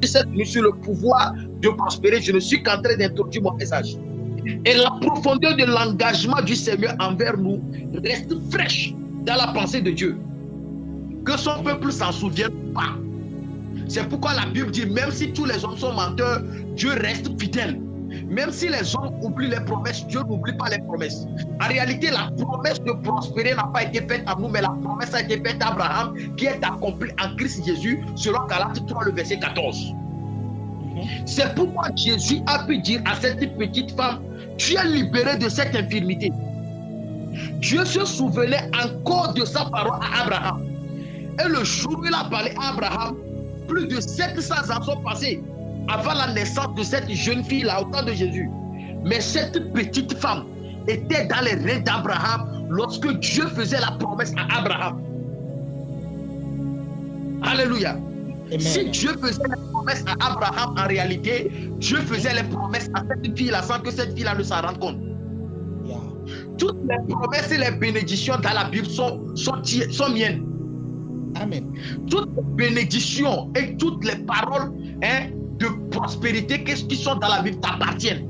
cette nuit sur le pouvoir de prospérer, je ne suis qu'en train d'introduire mon message. Et la profondeur de l'engagement du Seigneur envers nous reste fraîche dans la pensée de Dieu. Que son peuple s'en souvienne pas. C'est pourquoi la Bible dit, même si tous les hommes sont menteurs, Dieu reste fidèle. Même si les hommes oublient les promesses, Dieu n'oublie pas les promesses. En réalité, la promesse de prospérer n'a pas été faite à nous, mais la promesse a été faite à Abraham, qui est accomplie en Christ Jésus, selon Galates 3, le verset 14. C'est pourquoi Jésus a pu dire à cette petite femme, tu es libérée de cette infirmité. Dieu se souvenait encore de sa parole à Abraham. Et le jour où il a parlé à Abraham, plus de 700 ans sont passés avant la naissance de cette jeune fille-là, au temps de Jésus. Mais cette petite femme était dans les reins d'Abraham lorsque Dieu faisait la promesse à Abraham. Alléluia. Amen. Si Dieu faisait la promesse à Abraham, en réalité, Dieu faisait les promesses à cette fille-là sans que cette fille-là ne s'en rende compte. Yeah. Toutes les promesses et les bénédictions dans la Bible sont miennes. Amen. Toutes les bénédictions et toutes les paroles de prospérité qui sont dans la Bible t'appartiennent.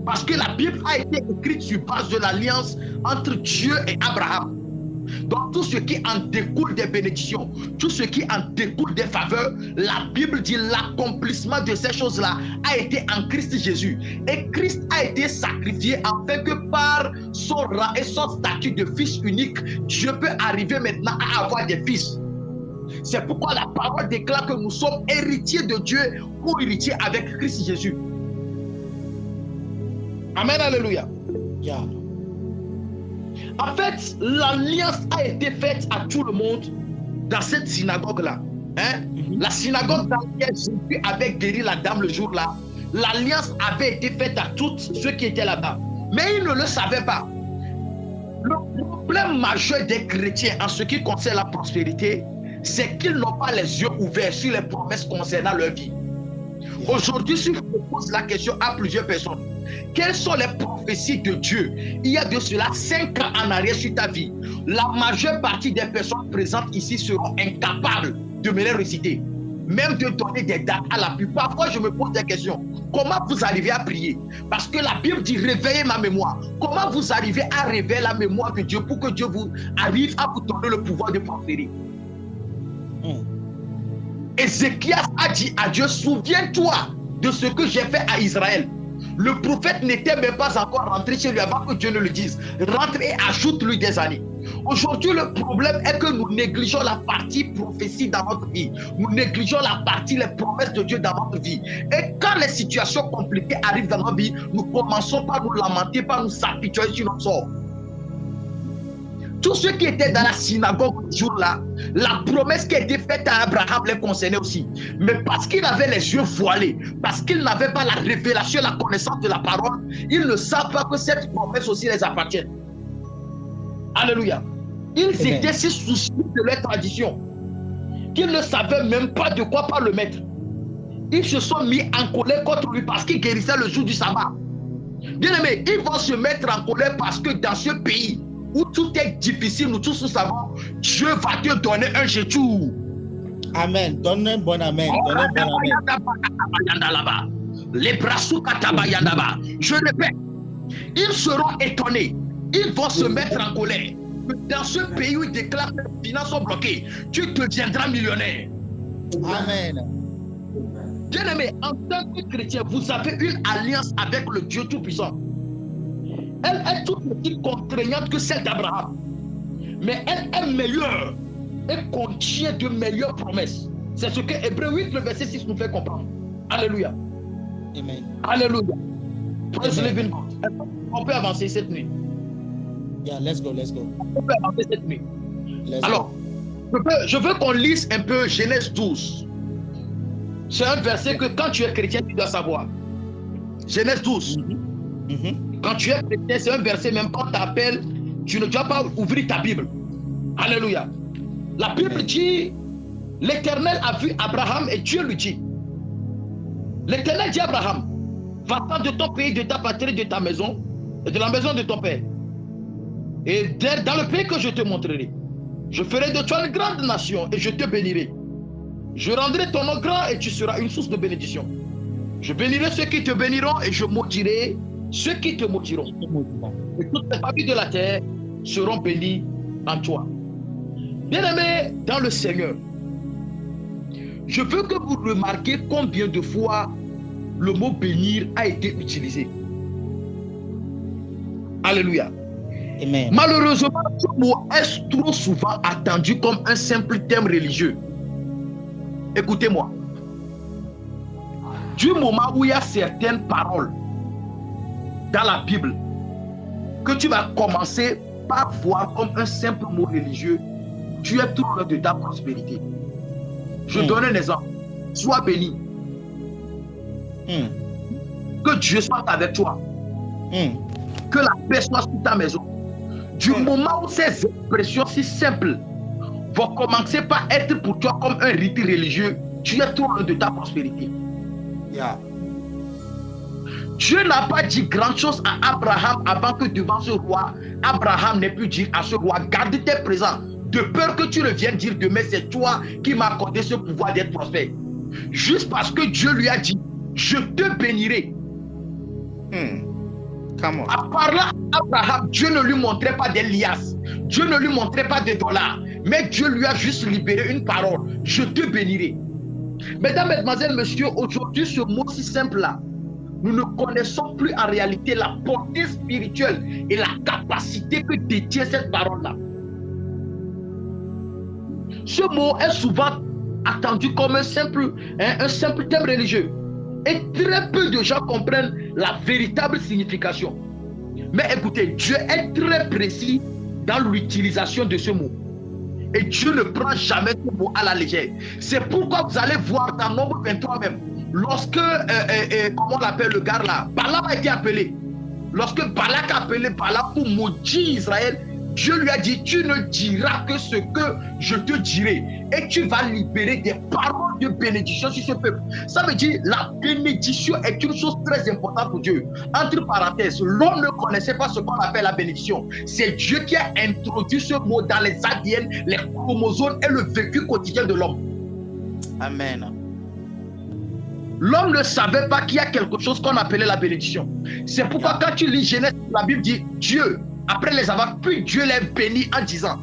Parce que la Bible a été écrite sur base de l'alliance entre Dieu et Abraham. Donc tout ce qui en découle des bénédictions, tout ce qui en découle des faveurs, la Bible dit l'accomplissement de ces choses-là a été en Christ Jésus. Et Christ a été sacrifié afin que par son rang et son statut de fils unique, Dieu peut arriver maintenant à avoir des fils. C'est pourquoi la parole déclare que nous sommes héritiers de Dieu ou héritiers avec Christ Jésus. Amen, alléluia. Yeah. En fait, l'alliance a été faite à tout le monde dans cette synagogue-là. La synagogue dans laquelle Jésus avait guéri la dame le jour-là, l'alliance avait été faite à tous ceux qui étaient là-bas. Mais ils ne le savaient pas. Le problème majeur des chrétiens en ce qui concerne la prospérité, c'est qu'ils n'ont pas les yeux ouverts sur les promesses concernant leur vie. Aujourd'hui, si je pose la question à plusieurs personnes, quelles sont les prophéties de Dieu il y a de cela 5 ans en arrière sur ta vie? La majeure partie des personnes présentes ici seront incapables de me les réciter, même de donner des dates à l'appui. Parfois, je me pose des questions. Comment vous arrivez à prier? Parce que la Bible dit réveillez ma mémoire. Comment vous arrivez à réveiller la mémoire de Dieu pour que Dieu vous arrive à vous donner le pouvoir de prospérer? Ézéchias a dit à Dieu, souviens-toi de ce que j'ai fait à Israël. Le prophète n'était même pas encore rentré chez lui avant que Dieu ne le dise. Rentre et ajoute-lui des années. Aujourd'hui, le problème est que nous négligeons la partie prophétie dans notre vie. Nous négligeons la partie, les promesses de Dieu dans notre vie. Et quand les situations compliquées arrivent dans notre vie, nous commençons par nous lamenter, par nous s'apitoyer sur notre sort. Tous ceux qui étaient dans la synagogue ce jour-là, la promesse qui a été faite à Abraham les concernait aussi. Mais parce qu'il avait les yeux voilés, parce qu'il n'avait pas la révélation, la connaissance de la parole, ils ne savent pas que cette promesse aussi les appartient. Alléluia. Ils étaient si soucieux de leur tradition qu'ils ne savaient même pas de quoi par le mettre. Ils se sont mis en colère contre lui parce qu'il guérissait le jour du sabbat. Bien aimé, ils vont se mettre en colère parce que dans ce pays où tout est difficile, nous tous nous savons, Dieu va te donner un jétour. Amen. Donne un bon amen. Donne un bon amen. Les brassous katabayandaba. Je répète, ils seront étonnés. Ils vont se mettre en colère. Dans ce pays où ils déclarent que les finances sont bloquées, tu deviendras millionnaire. Amen. Bien-aimé, en tant que chrétien, vous avez une alliance avec le Dieu Tout-Puissant. Elle est toute aussi contraignante que celle d'Abraham. Mais elle est meilleure. Elle contient de meilleures promesses. C'est ce que Hébreux 8, le verset 6 nous fait comprendre. Alléluia. Amen. Alléluia. Praise the living God. On peut avancer cette nuit. Yeah, let's go. On peut avancer cette nuit. Alors, je veux qu'on lise un peu Genèse 12. C'est un verset que quand tu es chrétien, tu dois savoir. Genèse 12. Quand tu es chrétien, c'est un verset, même quand tu t'appelles, tu ne dois pas ouvrir ta Bible. Alléluia. La Bible dit, l'Éternel a vu Abraham et Dieu lui dit, l'Éternel dit à Abraham, va-t'en de ton pays, de ta patrie, de ta maison, et de la maison de ton père. Et dans le pays que je te montrerai, je ferai de toi une grande nation et je te bénirai. Je rendrai ton nom grand et tu seras une source de bénédiction. Je bénirai ceux qui te béniront et je maudirai ceux qui te maudiront. Et toutes les familles de la terre seront bénies en toi. Bien-aimés dans le Seigneur, je veux que vous remarquiez combien de fois le mot bénir a été utilisé. Alléluia. Amen. Malheureusement, ce mot est trop souvent attendu comme un simple thème religieux. Écoutez-moi. Du moment où il y a certaines paroles dans la Bible que tu vas commencer par voir comme un simple mot religieux, tu es tout loin de ta prospérité. Je donne un exemple. Sois béni. Que Dieu soit avec toi. Que la paix soit sur ta maison. Du moment où ces expressions si simples vont commencer par être pour toi comme un rite religieux, tu es tout loin de ta prospérité. Dieu n'a pas dit grand chose à Abraham avant que devant ce roi, Abraham n'ait pu dire à ce roi, garde tes présents, de peur que tu ne viennes dire demain, c'est toi qui m'as accordé ce pouvoir d'être prospère. Juste parce que Dieu lui a dit, je te bénirai. À parlant Abraham, Dieu ne lui montrait pas des liasses, Dieu ne lui montrait pas de dollars, mais Dieu lui a juste libéré une parole, je te bénirai. Mesdames, mesdemoiselles, messieurs, aujourd'hui, ce mot si simple-là, nous ne connaissons plus en réalité la portée spirituelle et la capacité que détient cette parole-là. Ce mot est souvent attendu comme un simple thème religieux. Et très peu de gens comprennent la véritable signification. Mais écoutez, Dieu est très précis dans l'utilisation de ce mot. Et Dieu ne prend jamais ce mot à la légère. C'est pourquoi vous allez voir dans Nombre 23 même, lorsque, comment on l'appelle le gars là, Balaam a été appelé. Lorsque Balak a appelé Balaam pour maudire Israël, Dieu lui a dit, tu ne diras que ce que je te dirai. Et tu vas libérer des paroles de bénédiction sur ce peuple. Ça veut dire, la bénédiction est une chose très importante pour Dieu. Entre parenthèses, l'homme ne connaissait pas ce qu'on appelle la bénédiction. C'est Dieu qui a introduit ce mot dans les ADN, les chromosomes et le vécu quotidien de l'homme. Amen. L'homme ne savait pas qu'il y a quelque chose qu'on appelait la bénédiction. C'est pourquoi quand tu lis Genèse, la Bible dit Dieu, après les avoir, puis Dieu les bénit en disant,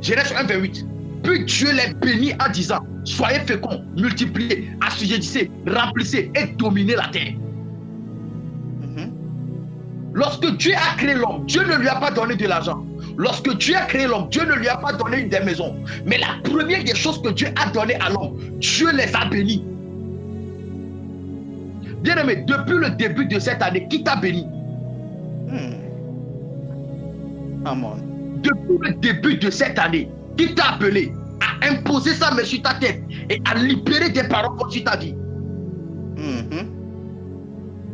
Genèse 1, 28, puis Dieu les bénit en disant, soyez féconds, multipliez, assujettissez, remplissez et dominez la terre. Lorsque Dieu a créé l'homme, Dieu ne lui a pas donné de l'argent. Lorsque Dieu a créé l'homme, Dieu ne lui a pas donné des maisons. Mais la première des choses que Dieu a donné à l'homme, Dieu les a bénis. Bien-aimé, depuis le début de cette année, qui t'a béni? Amen. Depuis le début de cette année, qui t'a appelé à imposer sa main sur ta tête et à libérer des paroles sur ta vie?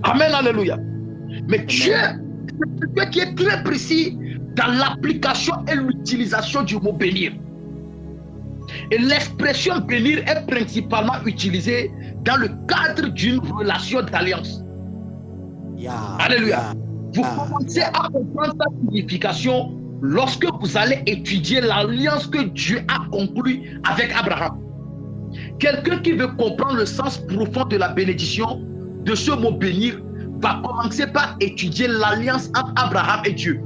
Amen, alléluia. Mais Dieu, c'est Dieu qui est très précis dans l'application et l'utilisation du mot bénir. Et l'expression bénir est principalement utilisée dans le cadre d'une relation d'alliance. Alléluia. Vous commencez à comprendre sa signification lorsque vous allez étudier l'alliance que Dieu a conclue avec Abraham. Quelqu'un qui veut comprendre le sens profond de la bénédiction, de ce mot bénir, va commencer par étudier l'alliance entre Abraham et Dieu.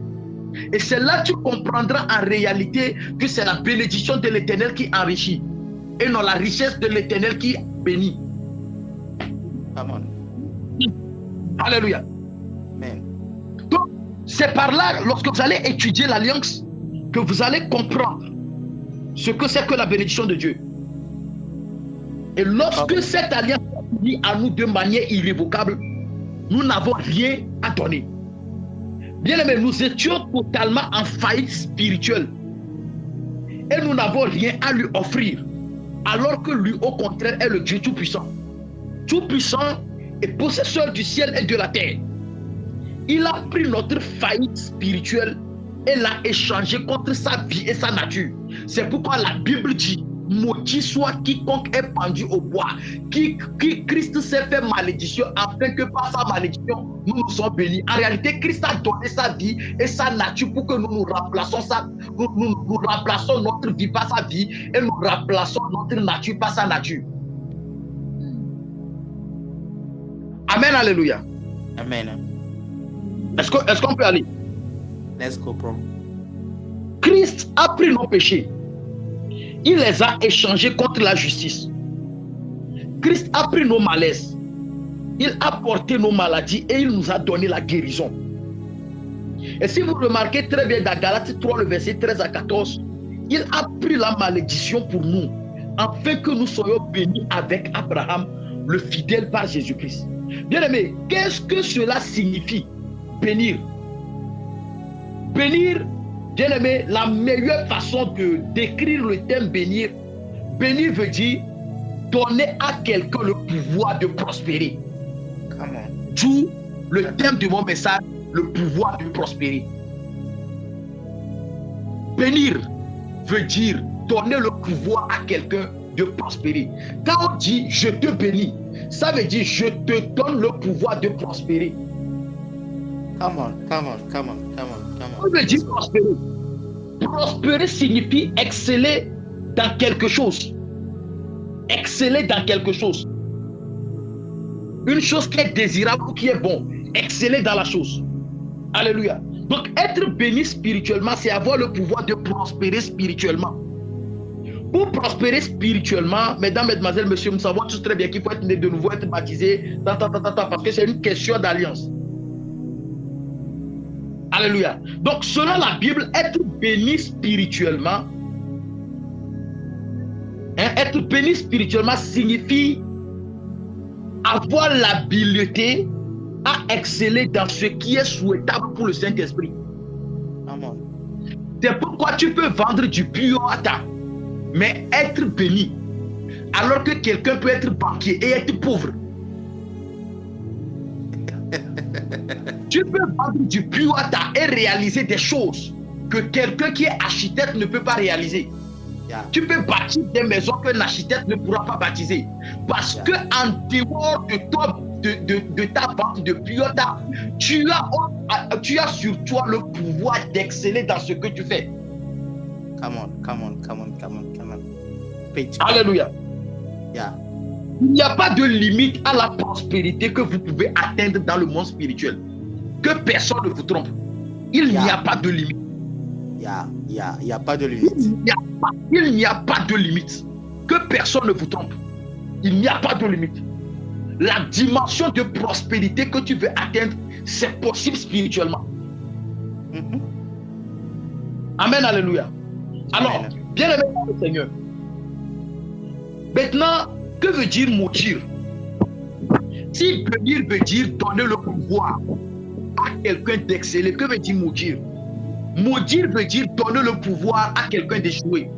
Et c'est là que tu comprendras en réalité que c'est la bénédiction de l'Éternel qui enrichit et non la richesse de l'Éternel qui bénit. Amen. Alléluia. Amen. Donc, c'est par là, lorsque vous allez étudier l'alliance, que vous allez comprendre ce que c'est que la bénédiction de Dieu. Et lorsque cette alliance est unie à nous de manière irrévocable, nous n'avons rien à donner. Bien aimé, nous étions totalement en faillite spirituelle. Et nous n'avons rien à lui offrir. Alors que lui, au contraire, est le Dieu Tout-Puissant. Tout-Puissant et possesseur du ciel et de la terre. Il a pris notre faillite spirituelle et l'a échangé contre sa vie et sa nature. C'est pourquoi la Bible dit, maudit soit quiconque est pendu au bois. Christ s'est fait malédiction afin que par sa malédiction, nous sommes bénis. En réalité, Christ a donné sa vie et sa nature pour que nous remplaçons nous remplaçons notre vie par sa vie et nous remplaçons notre nature par sa nature. Amen, alléluia. Amen. Est-ce qu'on peut aller? Let's go, bro. Christ a pris nos péchés. Il les a échangés contre la justice. Christ a pris nos malaises. Il a porté nos maladies et il nous a donné la guérison. Et si vous remarquez très bien dans Galates 3, le verset 13 à 14, il a pris la malédiction pour nous, afin que nous soyons bénis avec Abraham, le fidèle par Jésus-Christ. Bien-aimé, qu'est-ce que cela signifie? Bénir. Bénir, bien-aimé, la meilleure façon de décrire le terme bénir, bénir veut dire donner à quelqu'un le pouvoir de prospérer. D'où le thème de mon message, le pouvoir de prospérer. Bénir veut dire donner le pouvoir à quelqu'un de prospérer. Quand on dit je te bénis, ça veut dire je te donne le pouvoir de prospérer. Come on. On veut dire prospérer. Prospérer signifie exceller dans quelque chose. Exceller dans quelque chose. Une chose qui est désirable ou qui est bon. Exceller dans la chose. Alléluia. Donc être béni spirituellement, c'est avoir le pouvoir de prospérer spirituellement. Pour prospérer spirituellement, mesdames, mesdemoiselles, messieurs, nous savons tous très bien qu'il faut être né de nouveau, être baptisé, parce que c'est une question d'alliance. Alléluia. Donc, selon la Bible, être béni spirituellement, être béni spirituellement signifie avoir l'habileté à exceller dans ce qui est souhaitable pour le Saint-Esprit. Amen. C'est pourquoi tu peux vendre du puota, mais être béni, alors que quelqu'un peut être banquier et être pauvre. Tu peux vendre du puota et réaliser des choses que quelqu'un qui est architecte ne peut pas réaliser. Tu peux bâtir des maisons qu'un architecte ne pourra pas baptiser. Parce que en dehors de ta vente de puota, tu as sur toi le pouvoir d'exceller dans ce que tu fais. Come on. Alléluia. Yeah. Il n'y a pas de limite à la prospérité que vous pouvez atteindre dans le monde spirituel. Que personne ne vous trompe. Il n'y a pas de limite. Il n'y a pas de limite. Il n'y a pas de limite. Que personne ne vous trompe. Il n'y a pas de limite. La dimension de prospérité que tu veux atteindre, c'est possible spirituellement. Amen, alléluia. Alors, bien aimé par le Seigneur. Maintenant, que veut dire maudire? Si bénir veut dire donner le pouvoir à quelqu'un d'exceller, que veut dire maudire? Maudire veut dire donner le pouvoir à quelqu'un d'échouer.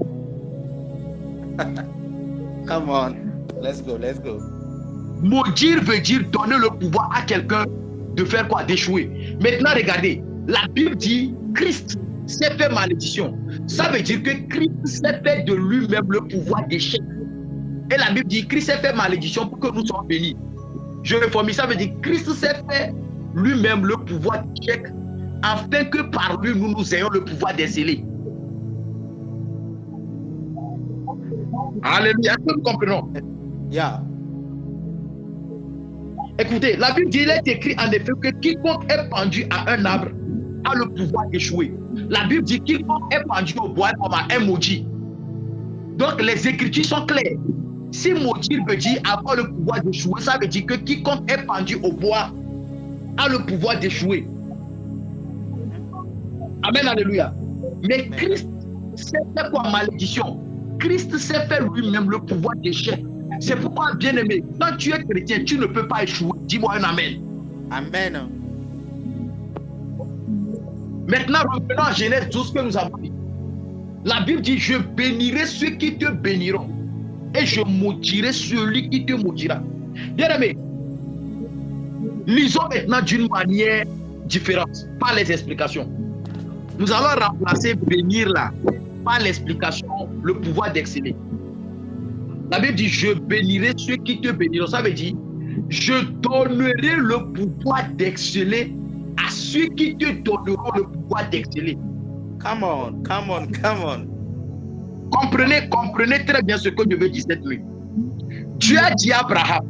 Come on, let's go. Maudire veut dire donner le pouvoir à quelqu'un de faire quoi? D'échouer. Maintenant, regardez, la Bible dit Christ s'est fait malédiction. Ça veut dire que Christ s'est fait de lui-même le pouvoir d'échec. Et la Bible dit Christ s'est fait malédiction pour que nous soyons bénis. Je reformule, ça veut dire Christ s'est fait lui-même le pouvoir d'échec afin que par lui nous ayons le pouvoir d'exceller. Alléluia, est-ce que nous comprenons? Yeah. Écoutez, la Bible dit, il est écrit en effet que quiconque est pendu à un arbre a le pouvoir d'échouer. La Bible dit quiconque est pendu au bois comme un maudit. Donc les écritures sont claires. Si maudire veut dire avoir le pouvoir d'échouer, ça veut dire que quiconque est pendu au bois a le pouvoir d'échouer. Amen, alléluia. Mais Christ s'est fait quoi? Malédiction. Christ s'est fait lui-même le pouvoir d'échec. C'est pourquoi, bien aimé, quand tu es chrétien, tu ne peux pas échouer. Dis-moi un amen. Amen. Maintenant, revenons à Genèse 12 que nous avons dit. La Bible dit, je bénirai ceux qui te béniront et je maudirai celui qui te maudira. Bien aimé, lisons maintenant d'une manière différente, par les explications. Nous allons remplacer bénir là par l'explication, le pouvoir d'exceller. La Bible dit, je bénirai ceux qui te béniront. Ça veut dire, je donnerai le pouvoir d'exceller à ceux qui te donneront le pouvoir d'exceller. Come on. Comprenez très bien ce que je veux dire cette nuit. Dieu a dit à Abraham,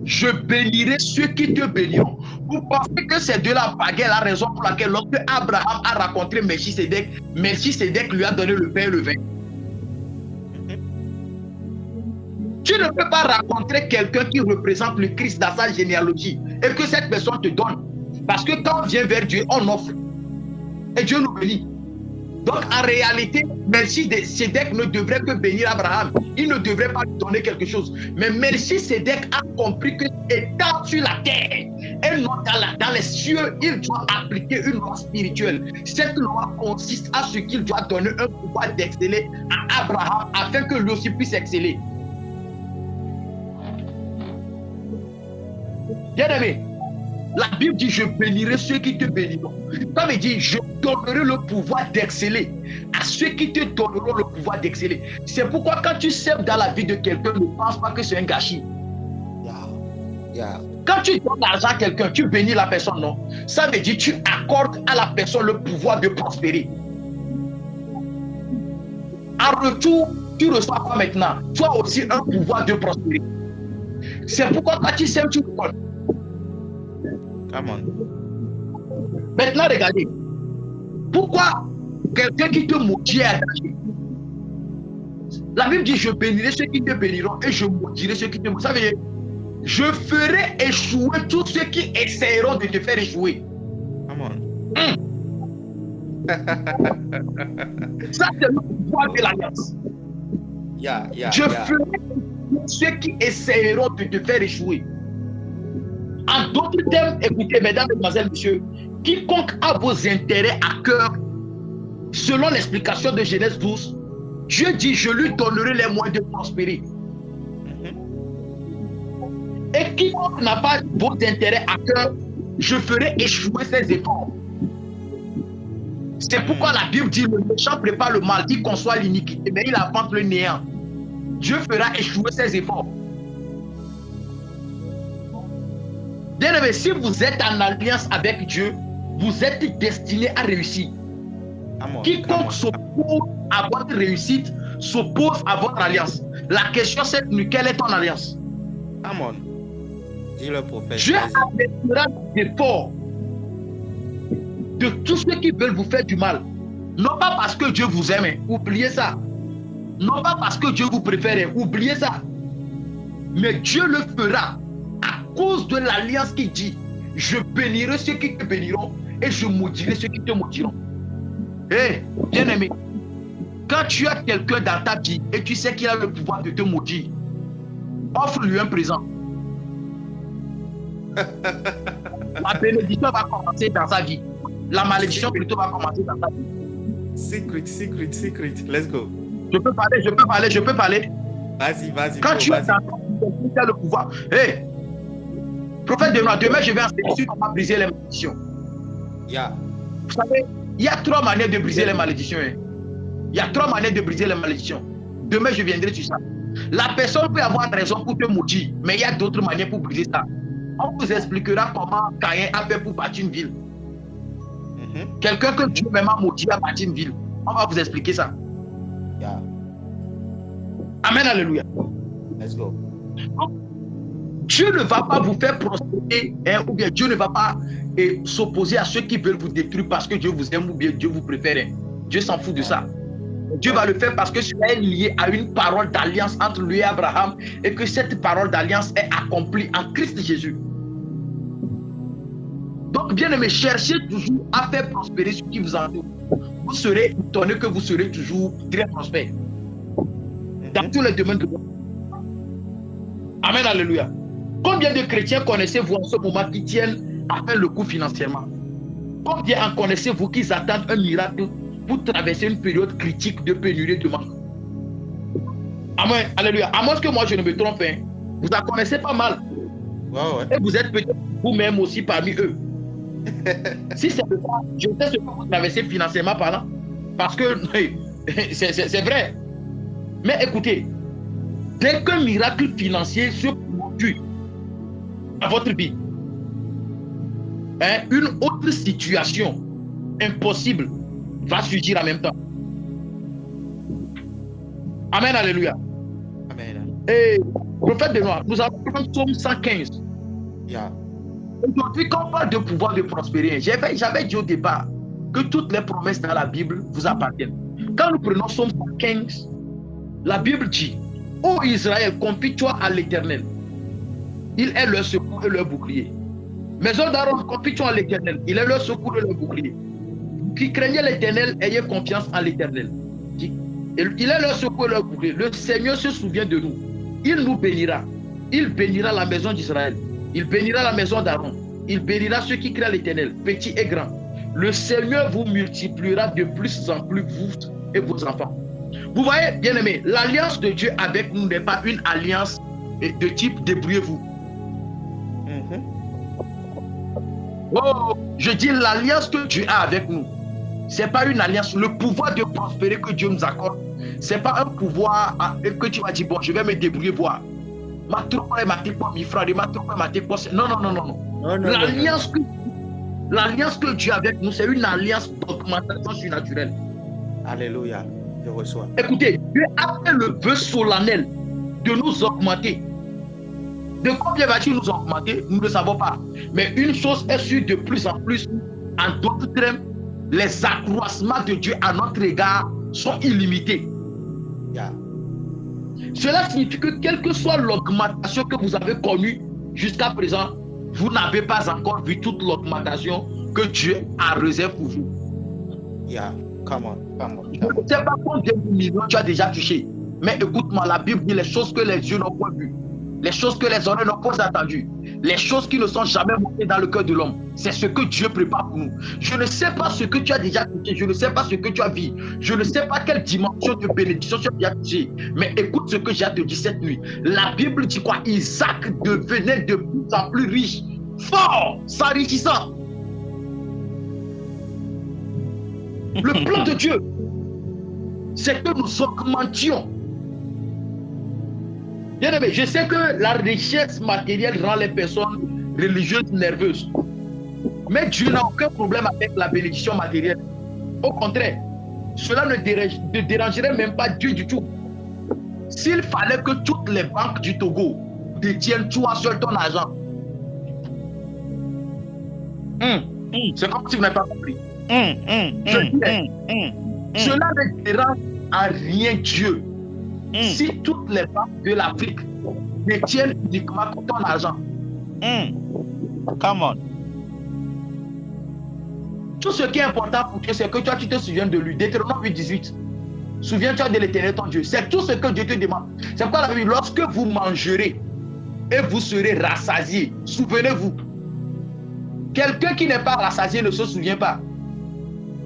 je bénirai ceux qui te béniront. Vous pensez que c'est de la baguette la raison pour laquelle lorsque Abraham a rencontré Melchisédek, Melchisédek lui a donné le pain et le vin. Tu ne peux pas rencontrer quelqu'un qui représente le Christ dans sa généalogie et que cette personne te donne. Parce que quand on vient vers Dieu, on offre. Et Dieu nous bénit. Donc en réalité, Melchisédek ne devrait que bénir Abraham. Il ne devrait pas lui donner quelque chose. Mais Melchisédek a compris que étant sur la terre et non dans les cieux, il doit appliquer une loi spirituelle. Cette loi consiste à ce qu'il doit donner un pouvoir d'exceller à Abraham afin que lui aussi puisse exceller. Bien-aimé, la Bible dit, je bénirai ceux qui te béniront. Ça veut dire, je donnerai le pouvoir d'exceller à ceux qui te donneront le pouvoir d'exceller. C'est pourquoi quand tu sèmes dans la vie de quelqu'un, ne pense pas que c'est un gâchis. Quand tu donnes l'argent à quelqu'un, tu bénis la personne, non? Ça veut dire, tu accordes à la personne le pouvoir de prospérer. En retour, tu reçois quoi maintenant? Tu as aussi un pouvoir de prospérer. C'est pourquoi quand tu sèmes, tu donnes. Come on. Maintenant, regardez. Pourquoi quelqu'un qui te maudit est attaché? La Bible dit, je bénirai ceux qui te béniront et je maudirai ceux qui te maudiront. Ça veut dire, je ferai échouer tous ceux qui essaieront de te faire échouer. Come on. Ça, c'est le pouvoir de l'alliance. Je ferai échouer ceux qui essaieront de te faire échouer. En d'autres termes, écoutez, mesdames, mesdemoiselles, messieurs, quiconque a vos intérêts à cœur, selon l'explication de Genèse 12, Dieu dit, je lui donnerai les moyens de prospérer. Et quiconque n'a pas vos intérêts à cœur, je ferai échouer ses efforts. C'est pourquoi la Bible dit, le méchant prépare le mal, il conçoit l'iniquité, mais il avance le néant. Dieu fera échouer ses efforts. Bien-aimé, si vous êtes en alliance avec Dieu, vous êtes destiné à réussir. Quiconque s'oppose à votre réussite s'oppose à votre alliance. La question c'est, quelle est ton alliance? Amen. Dis le prophète. Dieu abaissera les efforts de tous ceux qui veulent vous faire du mal. Non pas parce que Dieu vous aime, oubliez ça. Non pas parce que Dieu vous préfère, oubliez ça. Mais Dieu le fera à cause de l'alliance qui dit, je bénirai ceux qui te béniront et je maudirai ceux qui te maudiront. Hé, bien-aimé, quand tu as quelqu'un dans ta vie et tu sais qu'il a le pouvoir de te maudire, offre-lui un présent. La bénédiction va commencer dans sa vie. La malédiction plutôt va commencer dans sa vie. Secret. Let's go. Je peux parler. Vas-y. Quand tu as le pouvoir, hé, prophète demain je vais enseigner sur comment briser les malédictions. Vous savez, il y a 3 manières de briser les malédictions. Il y a 3 manières de briser les malédictions. Demain, je viendrai sur ça. La personne peut avoir raison pour te maudire, mais il y a d'autres manières pour briser ça. On vous expliquera comment Caïn a fait pour bâtir une ville. Quelqu'un que Dieu même a maudit à bâtir une ville. On va vous expliquer ça. Amen, alléluia. Let's go. Dieu ne va pas vous faire prospérer, ou bien Dieu ne va pas s'opposer à ceux qui veulent vous détruire parce que Dieu vous aime ou bien Dieu vous préfère. Dieu s'en fout de ça. Dieu va le faire parce que cela est lié à une parole d'alliance entre lui et Abraham et que cette parole d'alliance est accomplie en Christ Jésus. Donc, bien aimé, cherchez toujours à faire prospérer ceux qui vous entourent. Vous serez étonné que vous serez toujours très prospère. Dans tous les domaines de votre vie. Amen, alléluia. Combien de chrétiens connaissez-vous en ce moment qui tiennent à faire le coup financièrement? Combien en connaissez-vous qui attendent un miracle pour traverser une période critique de pénurie de manque? Amen, alléluia. À moins que moi je ne me trompe, vous en connaissez pas mal. Et vous êtes peut-être vous-même aussi parmi eux. Si c'est le cas, je sais ce que vous traversez financièrement parlant. Parce que c'est vrai. Mais écoutez, dès qu'un miracle financier se produit dans votre vie, une autre situation impossible va surgir en même temps. Amen, alléluia. Amen. Et prophète de Noir, nous avons pris Psaume 115. Yeah. Aujourd'hui, quand on parle de pouvoir de prospérer, j'avais dit au départ que toutes les promesses dans la Bible vous appartiennent. Quand nous prenons Psaume 115, la Bible dit: Ô Israël, confie-toi à l'Éternel. Il est leur secours et leur bouclier. Maison d'Aaron, confie-toi à l'Éternel. Il est leur secours et leur bouclier. Qui craignez l'Éternel, ayez confiance en l'Éternel. Il est leur secours et leur bouclier. Le Seigneur se souvient de nous. Il nous bénira. Il bénira la maison d'Israël. Il bénira la maison d'Aaron. Il bénira ceux qui craignent l'Éternel, petits et grands. Le Seigneur vous multipliera de plus en plus, vous et vos enfants. Vous voyez, bien-aimés, l'alliance de Dieu avec nous n'est pas une alliance de type débrouillez-vous. Oh, je dis l'alliance que Dieu a avec nous. Ce n'est pas une alliance. Le pouvoir de prospérer que Dieu nous accorde, ce n'est pas un pouvoir que tu vas dire, bon, je vais me débrouiller, voir. Non, non, non, non, non. L'alliance que Dieu a avec nous, c'est une alliance d'augmentation surnaturelle. Alléluia. Je reçois. Écoutez, Dieu a fait le vœu solennel de nous augmenter. De combien va-t-il nous augmenter? Nous ne le savons pas. Mais une chose est sûre, de plus en plus, en d'autres termes, les accroissements de Dieu à notre égard sont illimités. Yeah. Cela signifie que quelle que soit l'augmentation que vous avez connue jusqu'à présent, vous n'avez pas encore vu toute l'augmentation que Dieu a réservée pour vous. Yeah. Come on. Je ne sais pas combien de millions tu as déjà touché. Mais écoute-moi, la Bible dit les choses que les yeux n'ont pas vues, les choses que les oreilles n'ont pas entendues, les choses qui ne sont jamais montées dans le cœur de l'homme. C'est ce que Dieu prépare pour nous. Je ne sais pas ce que tu as déjà touché, je ne sais pas ce que tu as vu, je ne sais pas quelle dimension de bénédiction tu as déjà touché. Mais écoute ce que j'ai à te dire cette nuit. La Bible dit quoi? Isaac devenait de plus en plus riche, fort, s'enrichissant. Le plan de Dieu, c'est que nous augmentions. Bien aimé, je sais que la richesse matérielle rend les personnes religieuses nerveuses. Mais Dieu n'a aucun problème avec la bénédiction matérielle. Au contraire, cela ne dérangerait même pas Dieu du tout. S'il fallait que toutes les banques du Togo détiennent toi seul ton argent, c'est comme si vous n'avez pas compris. Cela ne dérange en rien Dieu. Si toutes les banques de l'Afrique détiennent uniquement ton argent. Come on. Tout ce qui est important pour Dieu, c'est que toi, tu te souviens de lui. Deutéronome 8:18. Souviens-toi de l'Éternel ton Dieu. C'est tout ce que Dieu te demande. C'est pourquoi la Bible dit, lorsque vous mangerez et vous serez rassasiés, souvenez-vous. Quelqu'un qui n'est pas rassasié ne se souvient pas.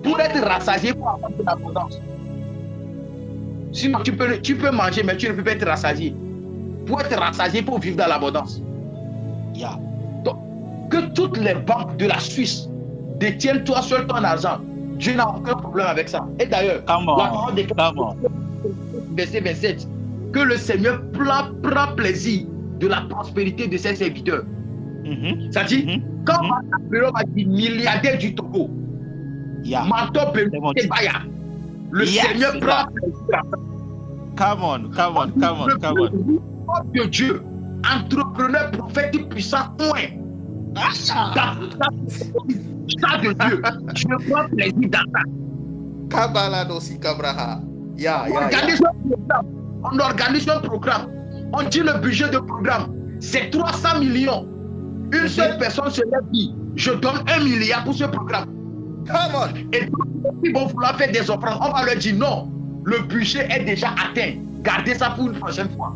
Pour être rassasié, il faut avoir de l'abondance. Sinon, tu peux manger, mais tu ne peux pas être rassasié. Pour être rassasié, il faut vivre dans l'abondance. Yeah. Donc, que toutes les banques de la Suisse détiennent toi seul ton argent, Dieu n'a aucun problème avec ça. Et d'ailleurs, la parole de verset 27, que le Seigneur prend plaisir de la prospérité de ses serviteurs. Ça dit, quand on va dire milliardaire du Togo, le Seigneur prend plaisir. Come on. De Dieu, entrepreneur, prophète puissant, ça de Dieu, je prends plaisir dans ça. On organise un programme. On dit le budget de programme, c'est 300 millions. Une seule personne se lève dit, je donne 1 milliard pour ce programme. Come on. Et ils vont vouloir faire des offrandes. On va leur dire non, le budget est déjà atteint. Gardez ça pour une prochaine fois.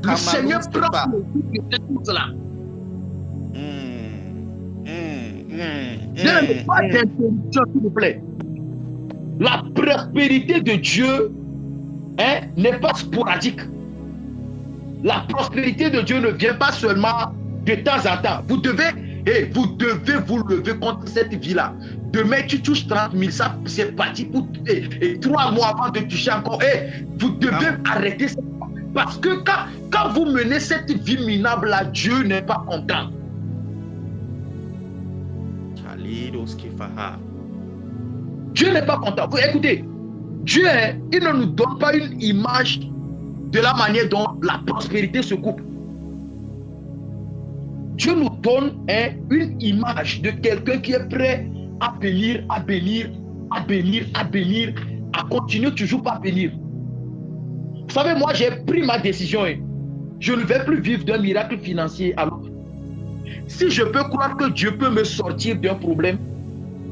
Le Seigneur prend tout cela. Pas d'interruption, s'il vous plaît. La prospérité de Dieu n'est pas sporadique. La prospérité de Dieu ne vient pas seulement de temps en temps. Vous devez vous lever contre cette vie-là. Demain, tu touches 30 000, ça c'est parti pour 3 mois avant de toucher encore. Vous devez arrêter ça. Parce que quand vous menez cette vie minable-là, Dieu n'est pas content. Dieu n'est pas content. Vous écoutez, Dieu, il ne nous donne pas une image de la manière dont la prospérité se coupe. Dieu nous donne une image de quelqu'un qui est prêt à bénir, à bénir, à bénir, à bénir, à continuer toujours pas bénir. Vous savez, moi j'ai pris ma décision. Je ne vais plus vivre d'un miracle financier à l'autre. Si je peux croire que Dieu peut me sortir d'un problème,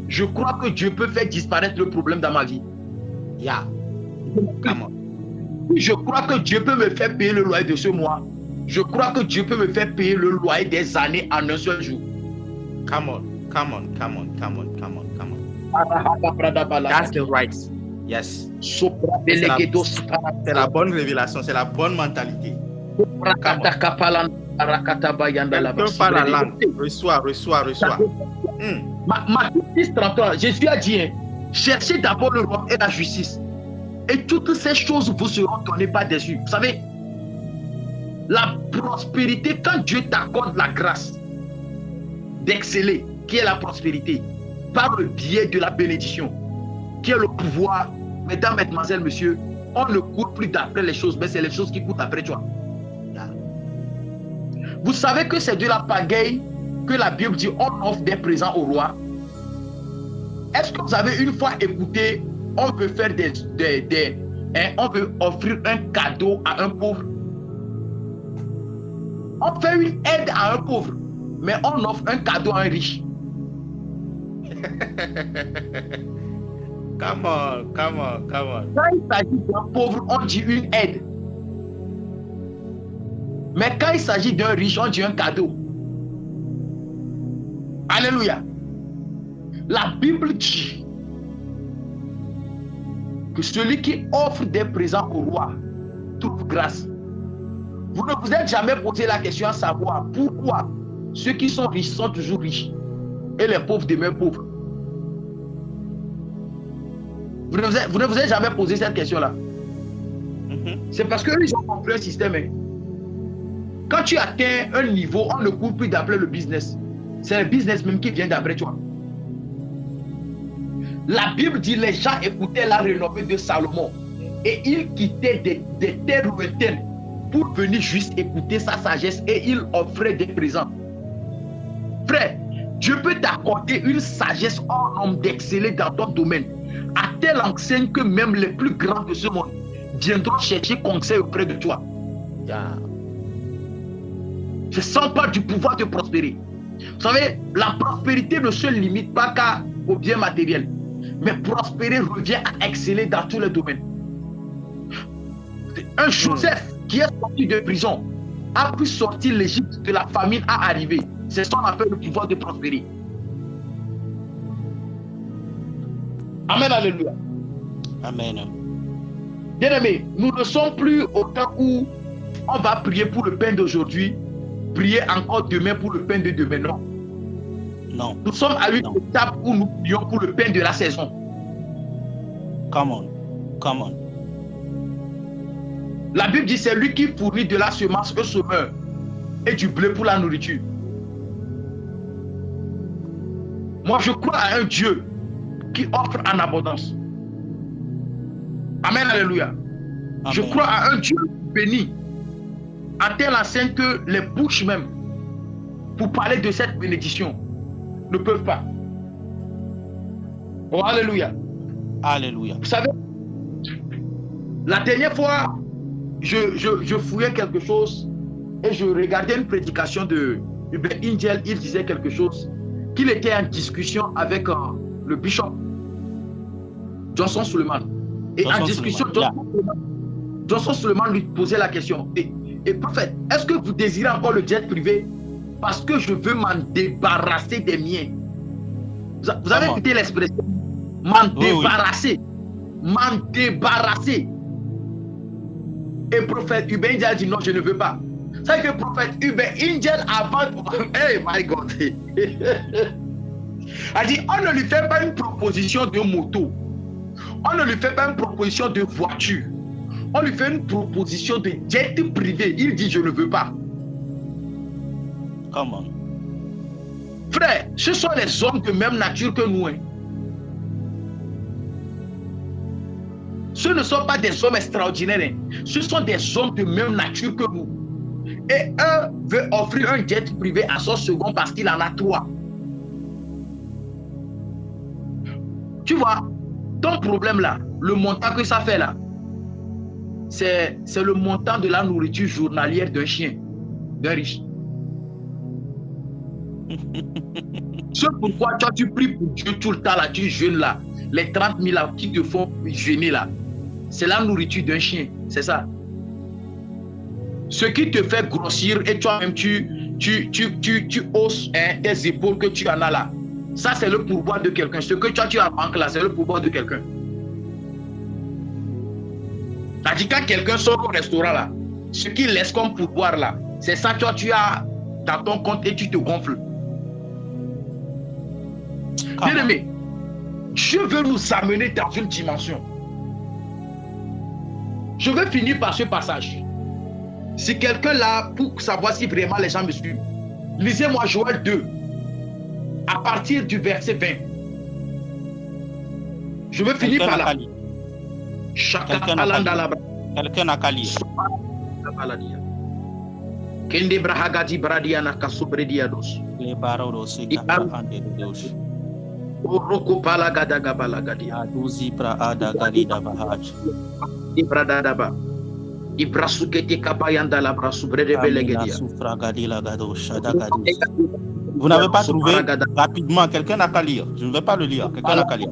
je crois que Dieu peut faire disparaître le problème dans ma vie. Yeah. Si je crois que Dieu peut me faire payer le loyer de ce mois, je crois que Dieu peut me faire payer le loyer des années en un seul jour. Come on. That's the right. Yes. C'est la bonne révélation, c'est la bonne mentalité. Quelqu'un parle la langue. Reçois. Matthieu 6:33, Jésus a dit, cherchez d'abord le royaume et la justice. Et toutes ces choses vous seront données par-dessus. Vous savez, la prospérité, quand Dieu t'accorde la grâce d'exceller, qui est la prospérité, par le biais de la bénédiction, qui est le pouvoir, mesdames, mesdemoiselles, messieurs, on ne court plus d'après les choses, mais c'est les choses qui courent après toi. Vous savez que c'est de la pagaille que la Bible dit, on offre des présents au roi. Est-ce que vous avez une fois écouté, on peut faire on peut offrir un cadeau à un pauvre? On fait une aide à un pauvre, mais on offre un cadeau à un riche. Come on. Quand il s'agit d'un pauvre, on dit une aide. Mais quand il s'agit d'un riche, on dit un cadeau. Alléluia. La Bible dit que celui qui offre des présents au roi trouve grâce. Vous ne vous êtes jamais posé la question à savoir pourquoi ceux qui sont riches sont toujours riches et les pauvres demeurent pauvres. Vous ne vous êtes jamais posé cette question-là. C'est parce qu'ils ont compris un système. Quand tu atteins un niveau, on ne court plus d'appeler le business. C'est le business même qui vient d'après toi. La Bible dit les gens écoutaient la renommée de Salomon et ils quittaient des terres lointaines pour venir juste écouter sa sagesse et ils offraient des présents. Frère, Dieu peut t'accorder une sagesse en homme d'exceller dans ton domaine à telle enseigne que même les plus grands de ce monde viendront chercher conseil auprès de toi. Je ne sens pas du pouvoir de prospérer. Vous savez, la prospérité ne se limite pas qu'au bien matériel. Mais prospérer revient à exceller dans tous les domaines. Un Joseph qui est sorti de prison a pu sortir l'Égypte de la famine à arriver. C'est ce qu'on appelle le pouvoir de prospérer. Amen, alléluia. Amen. Bien aimé, nous ne sommes plus au temps où on va prier pour le pain d'aujourd'hui, prier encore demain pour le pain de demain. Non. Nous sommes à une étape où nous prions pour le pain de la saison. Come on. La Bible dit c'est lui qui fournit de la semence au semeur et du blé pour la nourriture. Moi je crois à un Dieu qui offre en abondance. Amen, alléluia. Amen. Je crois à un Dieu béni à telle enseigne que les bouches même pour parler de cette bénédiction ne peuvent pas. Oh, alléluia. Alléluia. Vous savez, la dernière fois, je fouillais quelque chose et je regardais une prédication de Hubert Ingel. Il disait quelque chose, qu'il était en discussion avec le bishop Johnson Suleiman. Et en discussion, Johnson Suleiman lui posait la question. Et prophète, est-ce que vous désirez encore le jet privé? Parce que je veux m'en débarrasser des miens. Vous avez écouté l'expression? M'en débarrasser. M'en débarrasser. Et prophète Hubert Ingel dit non, je ne veux pas. C'est que prophète Hubert Ingel avant... Hey my God. A dit, on ne lui fait pas une proposition de moto. On ne lui fait pas une proposition de voiture. On lui fait une proposition de jet privé. Il dit je ne veux pas. Comment? Frère, ce sont les hommes de même nature que nous. Hein. Ce ne sont pas des hommes extraordinaires. Hein. Ce sont des hommes de même nature que nous. Et eux veulent offrir un jet privé à son second parce qu'il en a 3. Tu vois, ton problème là, le montant que ça fait là, c'est le montant de la nourriture journalière d'un chien, d'un riche. C'est pourquoi toi tu pries pour Dieu tout le temps là, tu jeûnes là, les 30 000 là qui te font jeûner là, c'est la nourriture d'un chien, c'est ça. Ce qui te fait grossir et toi-même tu hausses tes épaules que tu en as là. Ça c'est le pourboire de quelqu'un. Ce que toi tu as à banque là, c'est le pourboire de quelqu'un. C'est-à-dire quand quelqu'un sort au restaurant là, ce qu'il laisse comme pourboire là, c'est ça que tu as dans ton compte et tu te gonfles. Bien aimé, Dieu veut nous amener dans une dimension. Je veux finir par ce passage. Si quelqu'un là, pour savoir si vraiment les gens me suivent, lisez-moi Joël 2, à partir du verset 20. Je veux finir par là. Quelqu'un n'a qu'à lire. Kende brahagadi bradiana kasubrediados. Les barreaux aussi qui ont Oroko palagadaga balagadia. Aduzi pra adagali dabahaj. Ibradadaba. Ibrasukete kabayanda la brasubrede belegedia. Vous n'avez pas trouvé rapidement, quelqu'un n'a qu'à lire. Je ne vais pas le lire, quelqu'un n'a qu'à lire.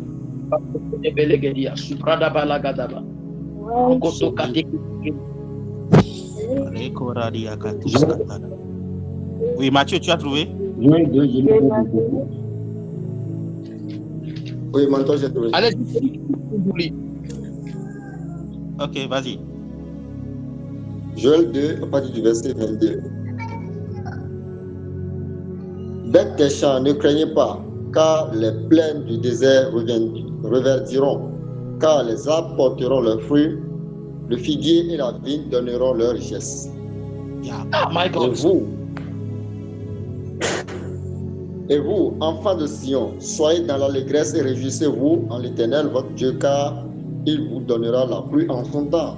Oui, Mathieu, tu as trouvé? Oui, maintenant j'ai trouvé. Allez, ok, vas-y. Joël 2, à partir du verset 22. Bêtes des champs, ne craignez pas, car les plaines du désert reverdiront, car les arbres porteront leurs fruits, le figuier et la vigne donneront leur richesse. Oh my God. Et vous, enfants de Sion, soyez dans l'allégresse et réjouissez-vous en l'Éternel, votre Dieu, car il vous donnera la pluie en son temps.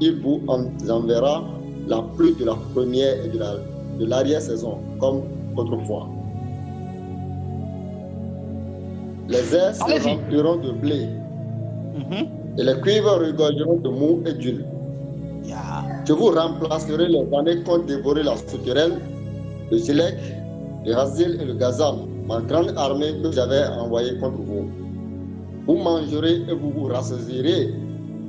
Il vous enverra la pluie de la première et de l'arrière-saison, comme autrefois. Les airs se rempliront de blé, et les cuivres regorgeront de mou et d'huile. Je vous remplacerai les années qu'ont dévoré la souterraine, le Gilek, le Hazil et le Gazam, ma grande armée que j'avais envoyée contre vous. Vous mangerez et vous vous rassasierez,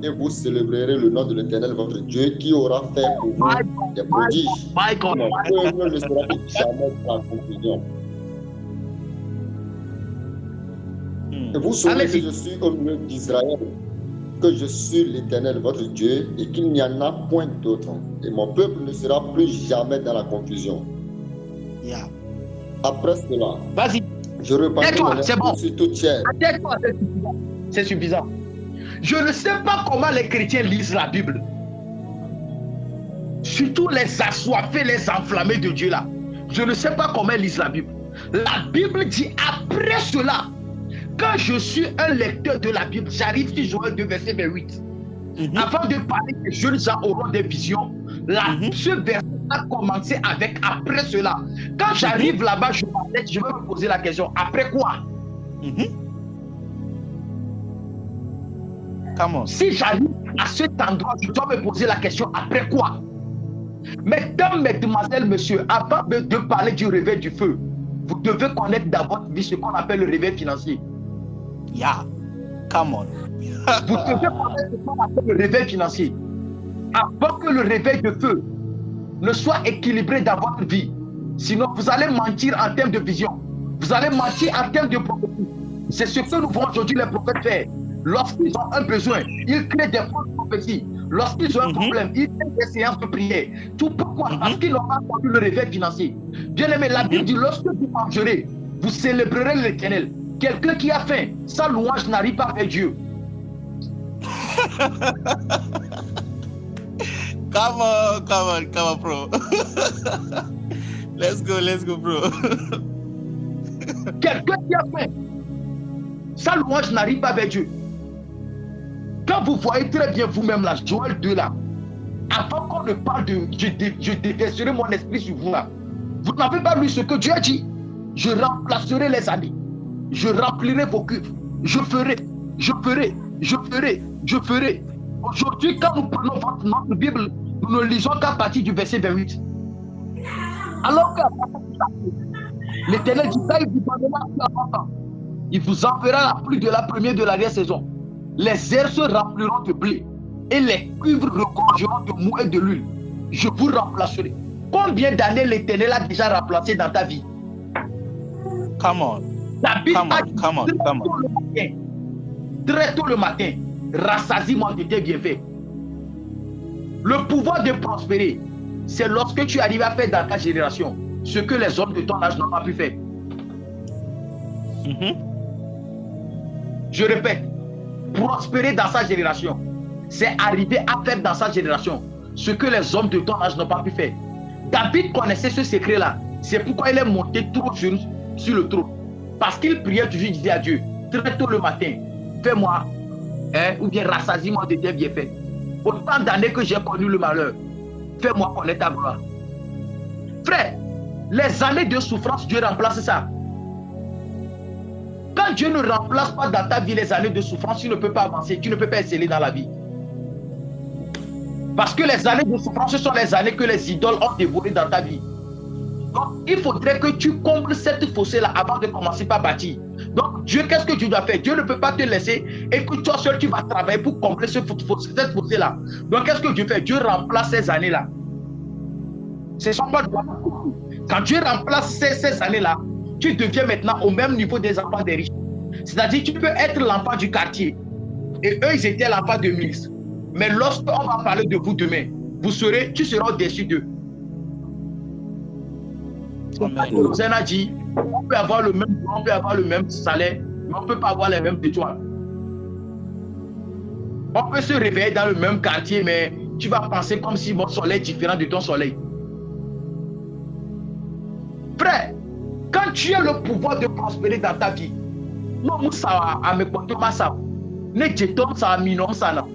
et vous célébrerez le nom de l'Éternel, votre Dieu, qui aura fait pour vous des prodiges. Le peuple ne sera jamais dans la confusion. Et vous saurez que je suis au milieu d'Israël, que je suis l'Éternel, votre Dieu, et qu'il n'y en a point d'autre. Et mon peuple ne sera plus jamais dans la confusion. Après cela, je repartis sur toute chair. C'est suffisant. Je ne sais pas comment les chrétiens lisent la Bible. Surtout les assoiffés, les enflammés de Dieu là. Je ne sais pas comment ils lisent la Bible. La Bible dit après cela, quand je suis un lecteur de la Bible, j'arrive sur Joël 2, verset 28. Avant de parler que jeunes gens auront des visions, ce verset a commencé avec après cela. Quand j'arrive là-bas, je vais me poser la question, après quoi? Si j'arrive à cet endroit, je dois me poser la question, après quoi? Mesdames, mesdemoiselles, messieurs, avant de parler du réveil du feu, vous devez connaître dans votre vie ce qu'on appelle le réveil financier. Vous devez connaître ce qu'on appelle le réveil financier. Avant que le réveil de feu ne soit équilibré dans votre vie, sinon vous allez mentir en termes de vision, vous allez mentir en termes de prophétie. C'est ce que nous voyons aujourd'hui les prophètes faire. Lorsqu'ils ont un besoin, ils créent des fausses prophéties. Lorsqu'ils ont un problème, ils font des séances de prière. Tout pourquoi? Parce qu'ils n'ont pas entendu le réveil financier. Bien aimé, la Bible dit, lorsque vous mangerez, vous célébrerez l'Éternel. Quelqu'un qui a faim, sa louange n'arrive pas vers Dieu. Come on, bro. Let's go, bro. Quelqu'un qui a fait sa louange n'arrive pas vers Dieu. Quand vous voyez très bien vous-même là, Joël 2 là, avant qu'on ne parle de je déverserai mon esprit sur vous là, vous n'avez pas lu ce que Dieu a dit. Je remplacerai les années. Je remplirai vos cuves. Je ferai. Aujourd'hui, quand nous prenons notre Bible, nous ne lisons qu'à partir du verset 28. Alors que l'Éternel dit ça, il vous donnera plus important. Il vous enverra la pluie de la première et de la dernière saison. Les airs se rempliront de blé et les cuivres regorgeront de mou et de l'huile. Je vous remplacerai. Combien d'années l'Éternel a déjà remplacé dans ta vie? Come on. Très tôt le matin, rassasie-moi de tes bienfaits. Le pouvoir de prospérer, c'est lorsque tu arrives à faire dans ta génération ce que les hommes de ton âge n'ont pas pu faire. Je répète, prospérer dans sa génération, c'est arriver à faire dans sa génération ce que les hommes de ton âge n'ont pas pu faire. David connaissait ce secret-là. C'est pourquoi il est monté trop sur le trône. Parce qu'il priait toujours, il disait à Dieu, très tôt le matin, fais-moi, ou bien rassasie-moi de tes bienfaits. Autant d'années que j'ai connu le malheur, fais-moi connaître ta gloire. Frère, les années de souffrance, Dieu remplace ça. Quand Dieu ne remplace pas dans ta vie les années de souffrance, tu ne peux pas avancer, tu ne peux pas exceller dans la vie. Parce que les années de souffrance, ce sont les années que les idoles ont dévorées dans ta vie. Donc, il faudrait que tu combles cette fossée-là avant de commencer par bâtir. Donc, Dieu, qu'est-ce que tu dois faire? Dieu ne peut pas te laisser et que toi seul, tu vas travailler pour combler cette fossée-là. Donc, qu'est-ce que Dieu fait? Dieu remplace ces années-là. C'est son mode. Quand Dieu remplace ces années-là, tu deviens maintenant au même niveau des enfants des riches. C'est-à-dire, tu peux être l'enfant du quartier. Et eux, ils étaient l'enfant de ministre. Mais lorsqu'on va parler de vous demain, tu seras au-dessus d'eux. Rosen a dit, on peut avoir le même salaire, mais on ne peut pas avoir les mêmes étoiles. On peut se réveiller dans le même quartier, mais tu vas penser comme si mon soleil est différent de ton soleil. Frère, quand tu as le pouvoir de prospérer dans ta vie, non, ça a me porté ma ça. Ne jeton ça minon ça là.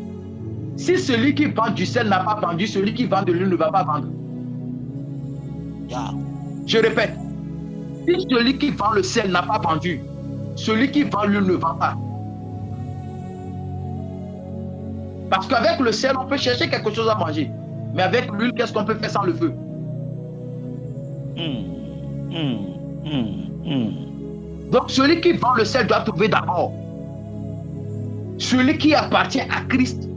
Si celui qui vend du sel n'a pas vendu, celui qui vend de l'huile ne va pas vendre. Je répète, si celui qui vend le sel n'a pas vendu, celui qui vend l'huile ne vend pas. Parce qu'avec le sel, on peut chercher quelque chose à manger. Mais avec l'huile, qu'est-ce qu'on peut faire sans le feu? Donc celui qui vend le sel doit trouver d'abord. Celui qui appartient à Christ,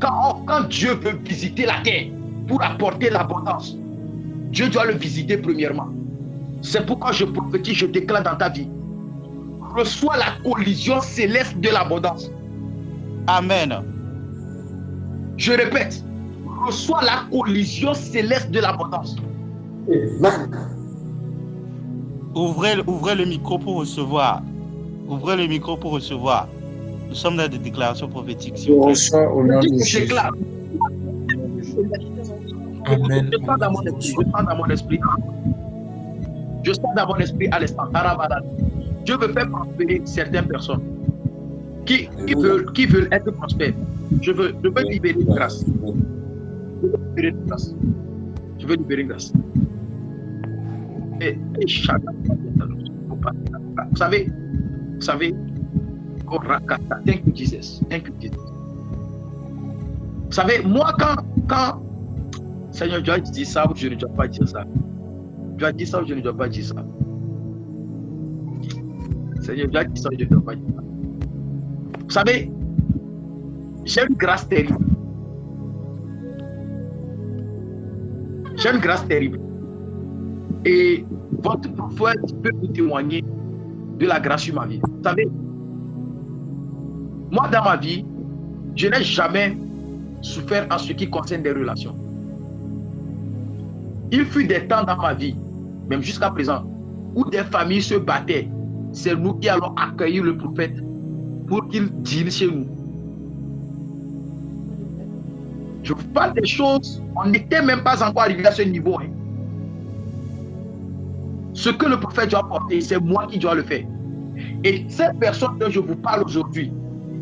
quand Dieu veut visiter la terre pour apporter l'abondance, Dieu doit le visiter premièrement. C'est pourquoi je prophétise, je déclare dans ta vie, reçois la collision céleste de l'abondance. Amen. Je répète, reçois la collision céleste de l'abondance. Ouvrez le micro pour recevoir. Ouvrez le micro pour recevoir. Nous sommes dans des déclarations prophétiques. Je reçois au nom de Jésus. Amen. Je sens dans mon esprit. Je sens dans mon esprit à l'instant. Dieu veut faire prospérer certaines personnes qui veulent être prospères. Je veux libérer une grâce. Je veux libérer une grâce. Et vous savez, thank you Jesus. Vous savez, moi quand Seigneur, tu as dit ça ou je ne dois pas dire ça. Tu as dit ça ou je ne dois pas dire ça. Seigneur, tu as dit ça ou je ne dois pas dire ça. Vous savez, j'ai une grâce terrible. J'ai une grâce terrible. Et votre prophète peut vous témoigner de la grâce sur ma vie. Vous savez, moi dans ma vie, je n'ai jamais souffert en ce qui concerne des relations. Il fut des temps dans ma vie, même jusqu'à présent, où des familles se battaient. C'est nous qui allons accueillir le prophète pour qu'il dîne chez nous. Je vous parle des choses, on n'était même pas encore arrivé à ce niveau. Hein. Ce que le prophète doit porter, c'est moi qui dois le faire. Et ces personnes dont je vous parle aujourd'hui,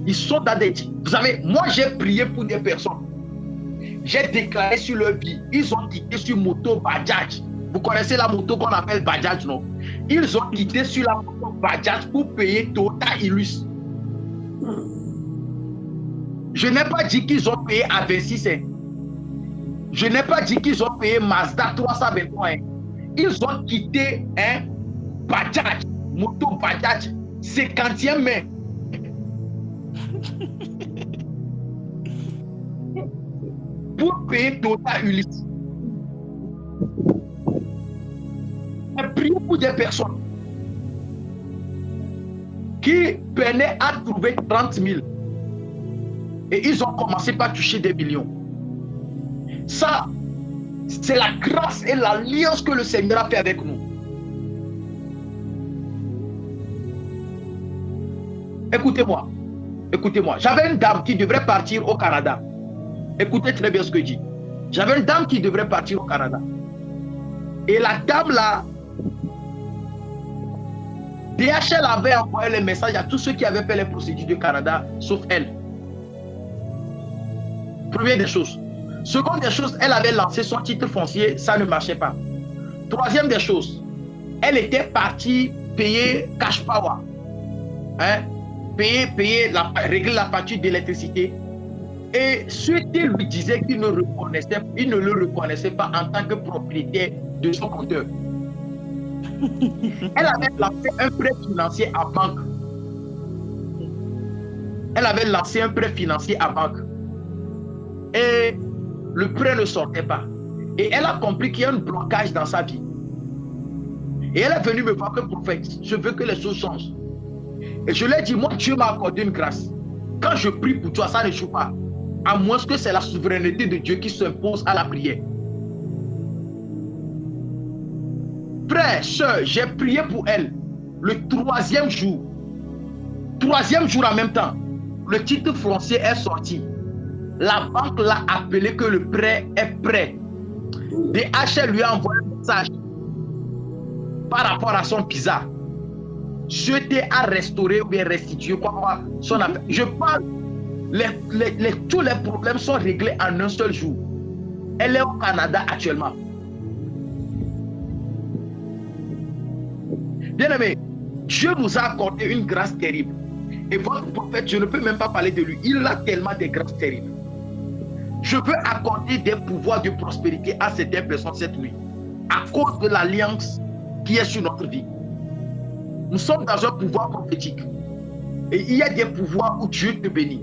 ils sont dans des... Vous savez, moi j'ai prié pour des personnes. J'ai déclaré sur leur vie. Ils ont quitté sur moto Bajaj. Vous connaissez la moto qu'on appelle Bajaj, non? Ils ont quitté sur la moto Bajaj pour payer Toyota Hilux. Je n'ai pas dit qu'ils ont payé à 26. Hein. Je n'ai pas dit qu'ils ont payé Mazda 323. Hein. Ils ont quitté Bajaj, moto Bajaj, 50e main. Pour payer Toyota Hilux. J'ai prié pour des personnes qui peinaient à trouver 30 000. Et ils ont commencé par toucher des millions. Ça, c'est la grâce et l'alliance que le Seigneur a fait avec nous. Écoutez-moi. Écoutez-moi. J'avais une dame qui devrait partir au Canada. Écoutez très bien ce que je dis. J'avais une dame qui devrait partir au Canada. Et la dame là, DHL avait envoyé les messages à tous ceux qui avaient fait les procédures du Canada, sauf elle. Première des choses. Seconde des choses, elle avait lancé son titre foncier, ça ne marchait pas. Troisième des choses, elle était partie payer cash power. Hein? Régler la facture d'électricité. Et ceux qui lui disaient qu'il ne le reconnaissait pas en tant que propriétaire de son compteur. Elle avait lancé un prêt financier à banque. Et le prêt ne sortait pas. Et elle a compris qu'il y a un blocage dans sa vie. Et elle est venue me voir comme prophète. Je veux que les choses changent. Et je lui ai dit, moi, Dieu m'a accordé une grâce. Quand je prie pour toi, ça ne joue pas. À moins que c'est la souveraineté de Dieu qui s'impose à la prière. Frère, soeur, j'ai prié pour elle. Le troisième jour en même temps, le titre foncier est sorti. La banque l'a appelé que le prêt est prêt. DHL lui a envoyé un message par rapport à son visa. Souhaité à restaurer ou bien restituer quoi son affaire. Je parle, tous les problèmes sont réglés en un seul jour. Elle est au Canada actuellement. Bien-aimé, Dieu nous a accordé une grâce terrible. Et votre prophète, je ne peux même pas parler de lui. Il a tellement de grâces terribles. Je veux accorder des pouvoirs de prospérité à certaines personnes cette nuit. À cause de l'alliance qui est sur notre vie. Nous sommes dans un pouvoir prophétique. Et il y a des pouvoirs où Dieu te bénit.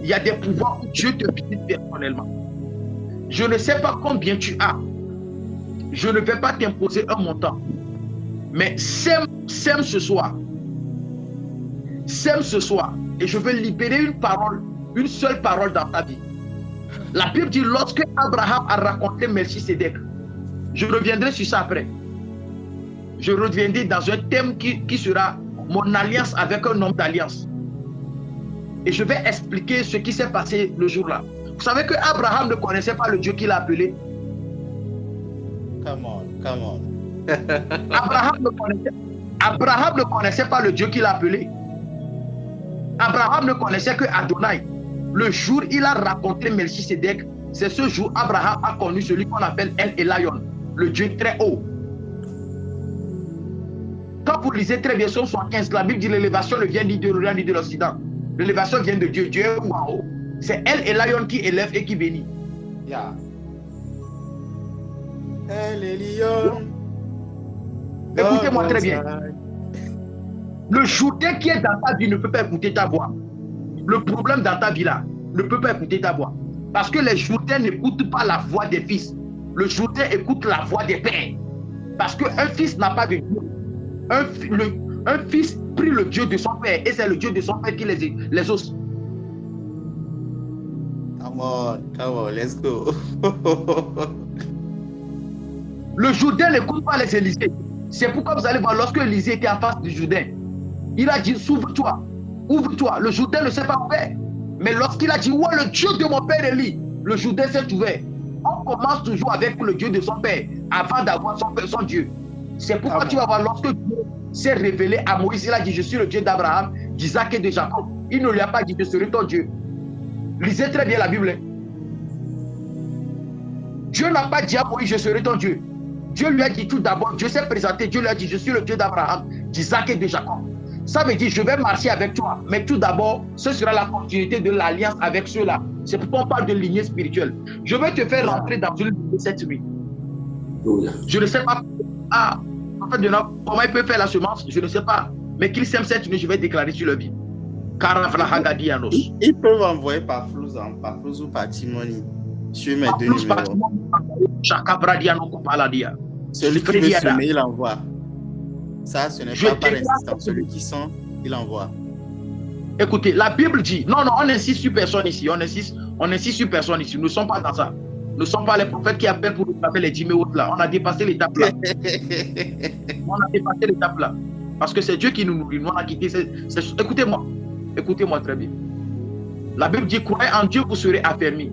Il y a des pouvoirs où Dieu te visite personnellement. Je ne sais pas combien tu as. Je ne vais pas t'imposer un montant. Mais sème ce soir. Sème ce soir. Et je veux libérer une parole, une seule parole dans ta vie. La Bible dit, lorsque Abraham a raconté Melchisédek, je reviendrai sur ça après. Je reviendrai dans un thème qui sera mon alliance avec un homme d'alliance. Et je vais expliquer ce qui s'est passé le jour-là. Vous savez que Abraham ne connaissait pas le Dieu qu'il a appelé. Come on. Abraham ne connaissait pas le Dieu qu'il a appelé. Abraham ne connaissait que Adonai. Le jour où il a raconté Melchisédek, c'est ce jour Abraham a connu celui qu'on appelle El Elyon, le Dieu très haut. Quand vous lisez très bien sur 75, la Bible dit l'élévation ne vient ni de l'Orient ni de l'Occident. L'élévation vient de Dieu. Dieu est où en haut. C'est El Elyon qui élève et qui bénit. Yeah. El Elyon. Écoutez-moi très bien. Le Jourdain qui est dans ta vie ne peut pas écouter ta voix. Le problème dans ta vie là ne peut pas écouter ta voix. Parce que les Jourdains n'écoutent pas la voix des fils. Le Jourdain écoute la voix des pères. Parce qu'un fils n'a pas de Dieu. Un fils prie le Dieu de son père et c'est le Dieu de son père qui les ose. Come on, let's go. Le Jourdain n'écoute pas les Élysées. C'est pourquoi vous allez voir, lorsque Élisée était en face du Jourdain, il a dit, ouvre-toi. Le Jourdain ne sait pas où est. Mais lorsqu'il a dit, où est le Dieu de mon père Élie, le Jourdain s'est ouvert. On commence toujours avec le Dieu de son père avant d'avoir son Dieu. C'est pourquoi tu vas voir, lorsque Dieu s'est révélé à Moïse, il a dit, je suis le Dieu d'Abraham, d'Isaac et de Jacob. Il ne lui a pas dit, je serai ton Dieu. Lisez très bien la Bible. Dieu n'a pas dit à Moïse, je serai ton Dieu. Dieu lui a dit tout d'abord, Dieu s'est présenté, Dieu lui a dit, je suis le Dieu d'Abraham, d'Isaac et de Jacob. Ça veut dire, je vais marcher avec toi. Mais tout d'abord, ce sera la continuité de l'alliance avec ceux-là. C'est pourquoi on parle de lignée spirituelle. Je vais te faire rentrer dans une lignée cette nuit. Je ne sais pas en fait, comment il peut faire la semence, je ne sais pas. Mais qu'il sème cette nuit, je vais déclarer sur le vie. Ils peuvent envoyer par Flous ou par Timoni sur mes deux numéros. Celui qui veut semer, il envoie. Ça, ce n'est pas par insistance. Celui qui sent, il envoie. Écoutez, la Bible dit, non, on insiste sur personne ici. On insiste sur personne ici. Nous ne sommes pas dans ça. Nous ne sommes pas les prophètes qui appellent pour nous les 10 000 là. On a dépassé l'étape là. On a dépassé l'étape là. Parce que c'est Dieu qui nous nourrit. Nous, on a quitté. Écoutez-moi. Écoutez-moi très bien. La Bible dit, croyez en Dieu, vous serez affermis.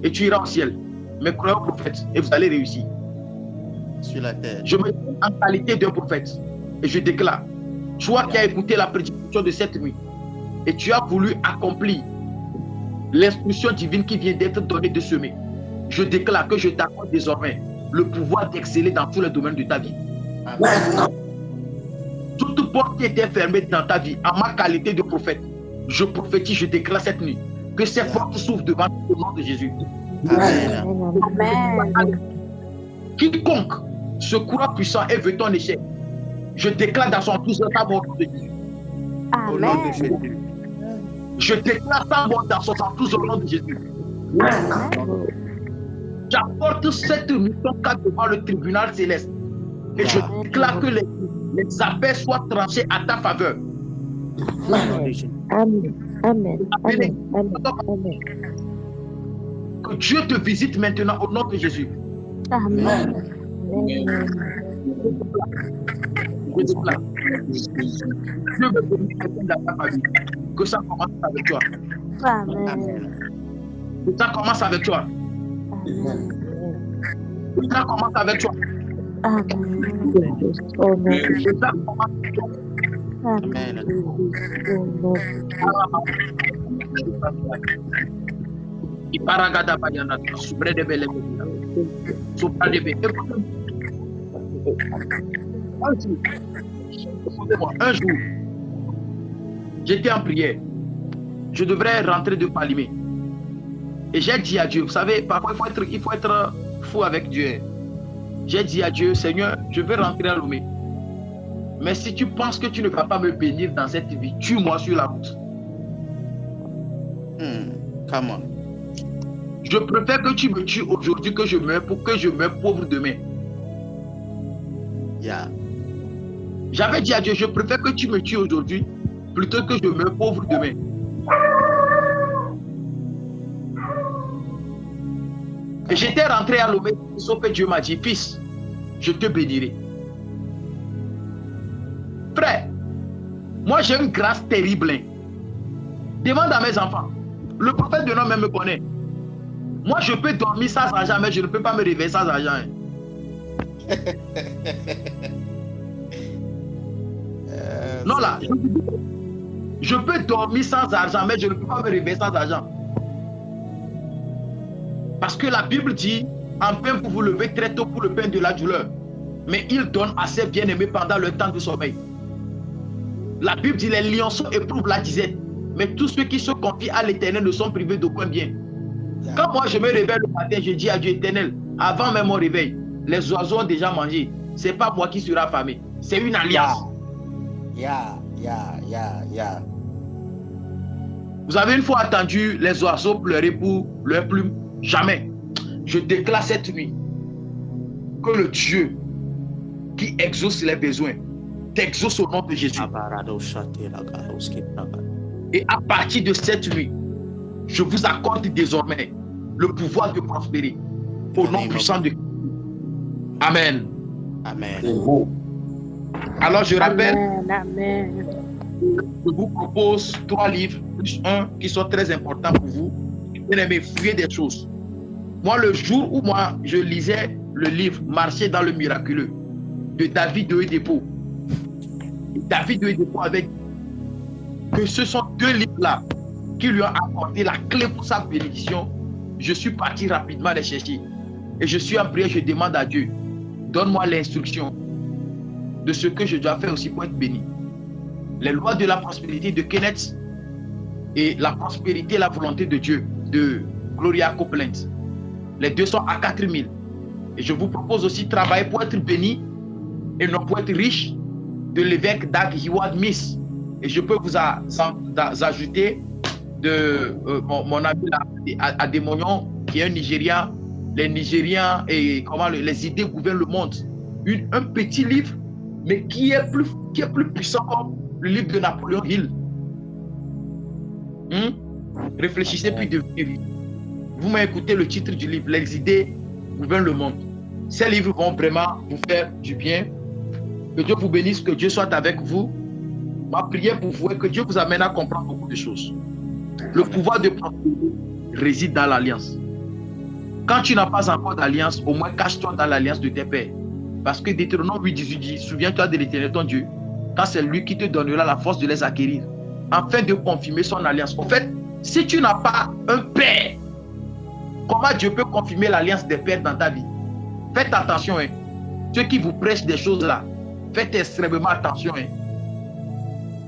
Et tu iras au ciel. Mais croyez au prophète et vous allez réussir. Sur la terre. Je me mets en qualité d'un prophète. Et je déclare, toi qui as écouté la prédication de cette nuit, et tu as voulu accomplir l'instruction divine qui vient d'être donnée de semer, je déclare que je t'accorde désormais le pouvoir d'exceller dans tous les domaines de ta vie. Amen. Toute porte qui était fermée dans ta vie, en ma qualité de prophète, je prophétise, je déclare cette nuit, que ces portes s'ouvrent devant le nom de Jésus. Amen. Amen. Quiconque se croit puissant et veut ton échec, je déclare dans son tous sa mort de Jésus. Au nom de Jésus. Je déclare sa mort dans son tous au nom de Jésus. J'apporte cette mission devant le tribunal céleste. Et je déclare que les appels soient tranchés à ta faveur. Amen. Amen. Amen. Amen. Que Dieu te visite maintenant au nom de Jésus. Amen. Je déclare. Dieu veut bénir quelqu'un dans ta famille. Que ça commence avec toi. Amen. Que ça commence avec toi. Amen. Que ça commence avec toi. Amen. Que ça commence avec toi. Amen. Iparagada bayana, sobre de belle. Sobre de belle. Un jour, j'étais en prière. Je devrais rentrer de Palimé. Et j'ai dit à Dieu, vous savez, parfois il faut être fou avec Dieu. J'ai dit à Dieu, Seigneur, je veux rentrer à Lomé. Mais si tu penses que tu ne vas pas me bénir dans cette vie, tue-moi sur la route. Come on. Je préfère que tu me tues aujourd'hui que je meure pour que je meure pauvre demain. Yeah. J'avais dit à Dieu, je préfère que tu me tues aujourd'hui plutôt que je meure pauvre demain. Et j'étais rentré à Lomé, sauf que Dieu m'a dit, fils, je te bénirai. Frère, moi j'ai une grâce terrible. Demande à mes enfants. Le prophète de nom même me connaît. Moi je peux dormir sans argent, mais je ne peux pas me réveiller sans argent. Non là, je peux dormir sans argent, mais je ne peux pas me réveiller sans argent. Parce que la Bible dit, en pain vous vous levez très tôt pour le pain de la douleur, mais il donne à ses bien-aimés pendant le temps de sommeil. La Bible dit, les lionceaux éprouvent la disette, mais tous ceux qui se confient à l'Éternel ne sont privés d'aucun bien. Quand moi je me réveille le matin, je dis à Dieu éternel, avant même mon réveil, les oiseaux ont déjà mangé. Ce n'est pas moi qui serai affamé. C'est une alliance. Yeah. Vous avez une fois entendu les oiseaux pleurer pour leurs plumes? Jamais. Je déclare cette nuit que le Dieu qui exauce les besoins t'exauce au nom de Jésus. Et à partir de cette nuit, je vous accorde désormais le pouvoir de prospérer au nom puissant de Jésus. Amen. Amen. Alors je rappelle, Amen. je vous propose 3 livres, plus un qui sont très importants pour vous. Bien aimé, fuyez des choses. Moi, le jour où moi, je lisais le livre Marcher dans le miraculeux de David de Oyedepo, David de Oyedepo avait que ce sont deux livres-là qui lui ont apporté la clé pour sa bénédiction. Je suis parti rapidement les chercher. Et je suis en prière, je demande à Dieu, donne-moi l'instruction de ce que je dois faire aussi pour être béni. Les lois de la prospérité de Kenneth et la prospérité et la volonté de Dieu de Gloria Copeland. Les deux sont à 4000. Et je vous propose aussi de travailler pour être béni et non pour être riche, de l'évêque Dag Heward Miss. Et je peux vous ajouter de mon ami Adémonion, qui est un Nigérian. Les Nigériens et comment les idées gouvernent le monde. Un petit livre, mais qui est plus puissant comme le livre de Napoléon Hill. Réfléchissez puis devenez. Vous m'écoutez le titre du livre, Les idées gouvernent le monde. Ces livres vont vraiment vous faire du bien. Que Dieu vous bénisse, que Dieu soit avec vous. Ma prière pour vous est que Dieu vous amène à comprendre beaucoup de choses. Le pouvoir de prospérité réside dans l'alliance. Quand tu n'as pas encore d'alliance, au moins cache-toi dans l'alliance de tes pères. Parce que Deutéronome 8:18 dit, souviens-toi de l'Éternel ton Dieu, quand c'est lui qui te donnera la force de les acquérir, afin de confirmer son alliance. En fait, si tu n'as pas un père, comment Dieu peut confirmer l'alliance des pères dans ta vie? Faites attention, hein. Ceux qui vous prêchent des choses là, faites extrêmement attention. Hein.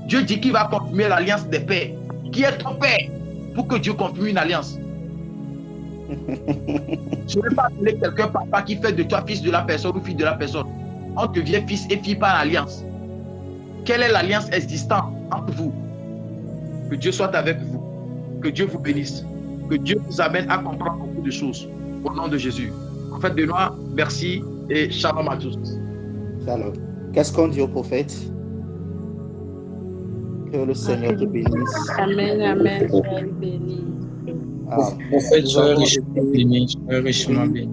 Dieu dit qu'il va confirmer l'alliance des pères. Qui est ton père pour que Dieu confirme une alliance? Je ne vais pas appeler quelqu'un papa qui fait de toi fils de la personne ou fille de la personne. On devient fils et fille par alliance. Quelle est l'alliance existante entre vous? Que Dieu soit avec vous. Que Dieu vous bénisse. Que Dieu vous amène à comprendre beaucoup de choses. Au nom de Jésus. Prophète Benoît, merci et shalom à tous. Shalom. Qu'est-ce qu'on dit au prophète? Que le Seigneur te bénisse. Amen, amen. Sois béni. Prophète, sois richement béni.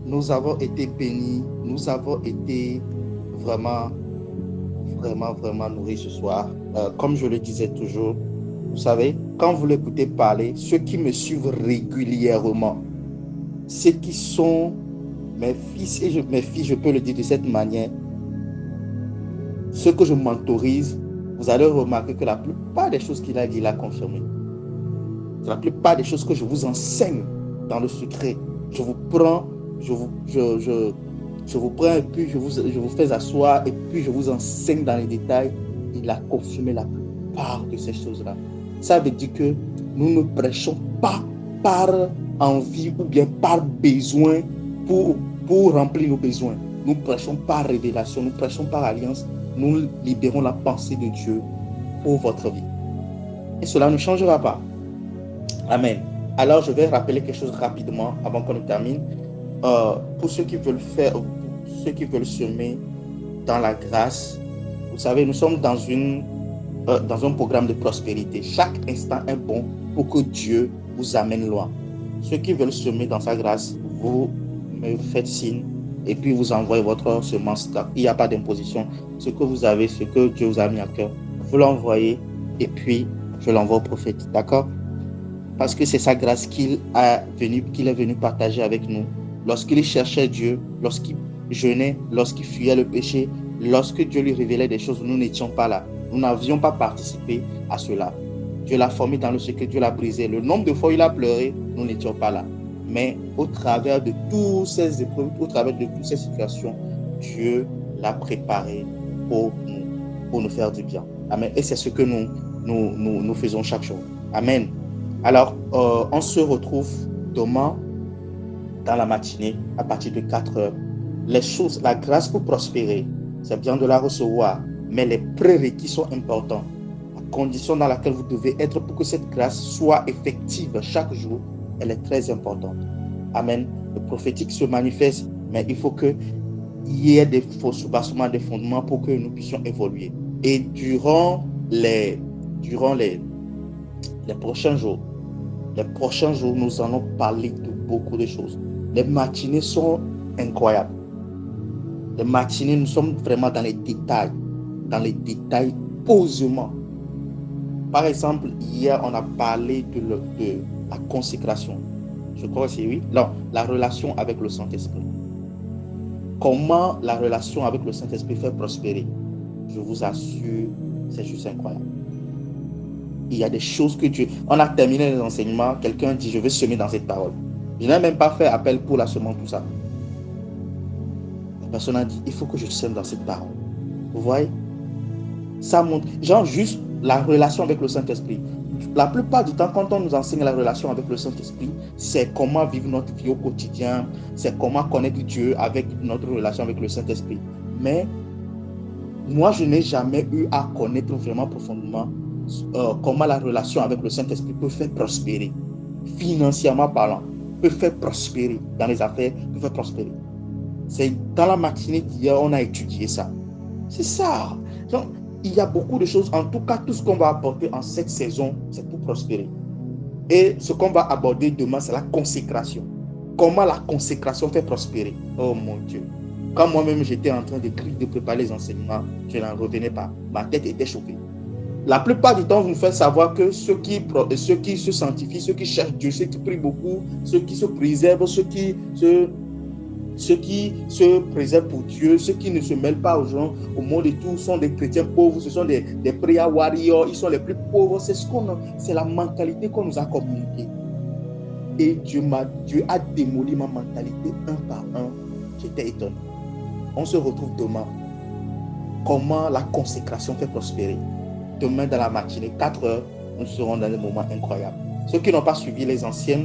Nous avons été bénis. Nous avons été vraiment nourris ce soir. Comme je le disais toujours, vous savez, quand vous l'écoutez parler, ceux qui me suivent régulièrement, ceux qui sont mes fils et mes filles, je peux le dire de cette manière, ceux que je mentorise, vous allez remarquer que la plupart des choses qu'il a dit, il a confirmé. La plupart des choses que je vous enseigne dans le secret, je vous prends et puis je vous fais asseoir et puis je vous enseigne dans les détails. Il a confirmé la plupart de ces choses-là. Ça veut dire que nous ne prêchons pas par envie ou bien par besoin pour remplir nos besoins. Nous prêchons par révélation, nous prêchons par alliance. Nous libérons la pensée de Dieu pour votre vie. Et cela ne changera pas. Amen. Alors, je vais rappeler quelque chose rapidement avant qu'on termine. Pour ceux qui veulent faire, pour ceux qui veulent semer dans la grâce, vous savez, nous sommes dans un programme de prospérité. Chaque instant est bon pour que Dieu vous amène loin. Ceux qui veulent semer dans sa grâce, vous me faites signe et puis vous envoyez votre semence. Il n'y a pas d'imposition. Ce que vous avez, ce que Dieu vous a mis à cœur, vous l'envoyez et puis je l'envoie au prophète. D'accord? Parce que c'est sa grâce qu'il est venu partager avec nous. Lorsqu'il cherchait Dieu, lorsqu'il jeûnait, lorsqu'il fuyait le péché, lorsque Dieu lui révélait des choses, nous n'étions pas là. Nous n'avions pas participé à cela. Dieu l'a formé dans le secret, Dieu l'a brisé. Le nombre de fois où il a pleuré, nous n'étions pas là. Mais au travers de toutes ces épreuves, au travers de toutes ces situations, Dieu l'a préparé pour nous faire du bien. Amen. Et c'est ce que nous faisons chaque jour. Amen. Alors, on se retrouve demain dans la matinée à partir de 4 heures. Les choses, la grâce pour prospérer, c'est bien de la recevoir, mais les prérequis sont importants. La condition dans laquelle vous devez être pour que cette grâce soit effective chaque jour, elle est très importante. Amen. Le prophétique se manifeste, mais il faut qu'il y ait des faux soubassements, des fondements pour que nous puissions évoluer. Et durant les prochains jours, nous allons parler de beaucoup de choses. Les matinées sont incroyables. Les matinées, nous sommes vraiment dans les détails posément. Par exemple, hier, on a parlé de la consécration. Je crois que c'est oui. Non, la relation avec le Saint-Esprit. Comment la relation avec le Saint-Esprit fait prospérer? Je vous assure, c'est juste incroyable. Il y a des choses que Dieu... On a terminé les enseignements, quelqu'un dit, je veux semer dans cette parole. Je n'ai même pas fait appel pour la semence, tout ça. La personne a dit, il faut que je sème dans cette parole. Vous voyez? Ça montre, genre juste la relation avec le Saint-Esprit. La plupart du temps, quand on nous enseigne la relation avec le Saint-Esprit, c'est comment vivre notre vie au quotidien, c'est comment connaître Dieu avec notre relation avec le Saint-Esprit. Mais moi, je n'ai jamais eu à connaître vraiment profondément comment la relation avec le Saint-Esprit peut faire prospérer, financièrement parlant, peut faire prospérer dans les affaires, peut faire prospérer. C'est dans la matinée d'hier, on a étudié ça. C'est ça. Donc, il y a beaucoup de choses. En tout cas, tout ce qu'on va apporter en cette saison, c'est pour prospérer. Et ce qu'on va aborder demain, c'est la consécration. Comment la consécration fait prospérer. Oh mon Dieu. Quand moi-même, j'étais en train de préparer les enseignements, je n'en revenais pas. Ma tête était chauffée. La plupart du temps, vous nous faites savoir que ceux qui se sanctifient, ceux qui cherchent Dieu, ceux qui prient beaucoup, ceux qui se préservent, ceux qui se préservent pour Dieu, ceux qui ne se mêlent pas aux gens, au monde et tout, sont des chrétiens pauvres, ce sont des prayer warriors, ils sont les plus pauvres. C'est la mentalité qu'on nous a communiquée. Et Dieu a démoli ma mentalité un par un. J'étais étonné. On se retrouve demain. Comment la consécration fait prospérer. Demain dans la matinée, 4 heures, nous serons dans un moment incroyable. Ceux qui n'ont pas suivi les anciens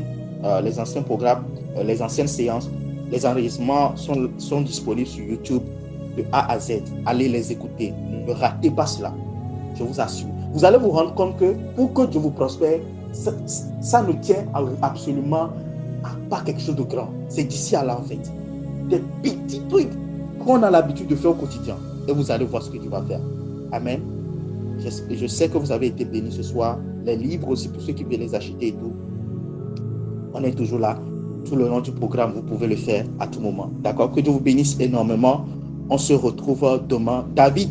programmes, les anciennes séances, les enregistrements sont disponibles sur YouTube de A à Z. Allez les écouter. Ne ratez pas cela. Je vous assure. Vous allez vous rendre compte que pour que Dieu vous prospère, ça ne tient absolument à pas quelque chose de grand. C'est d'ici à là en fait. Des petits trucs qu'on a l'habitude de faire au quotidien. Et vous allez voir ce que Dieu va faire. Amen. Je sais que vous avez été bénis ce soir. Les livres aussi, pour ceux qui veulent les acheter et tout. On est toujours là. Tout le long du programme, vous pouvez le faire à tout moment. D'accord? Que Dieu vous bénisse énormément. On se retrouve demain. David,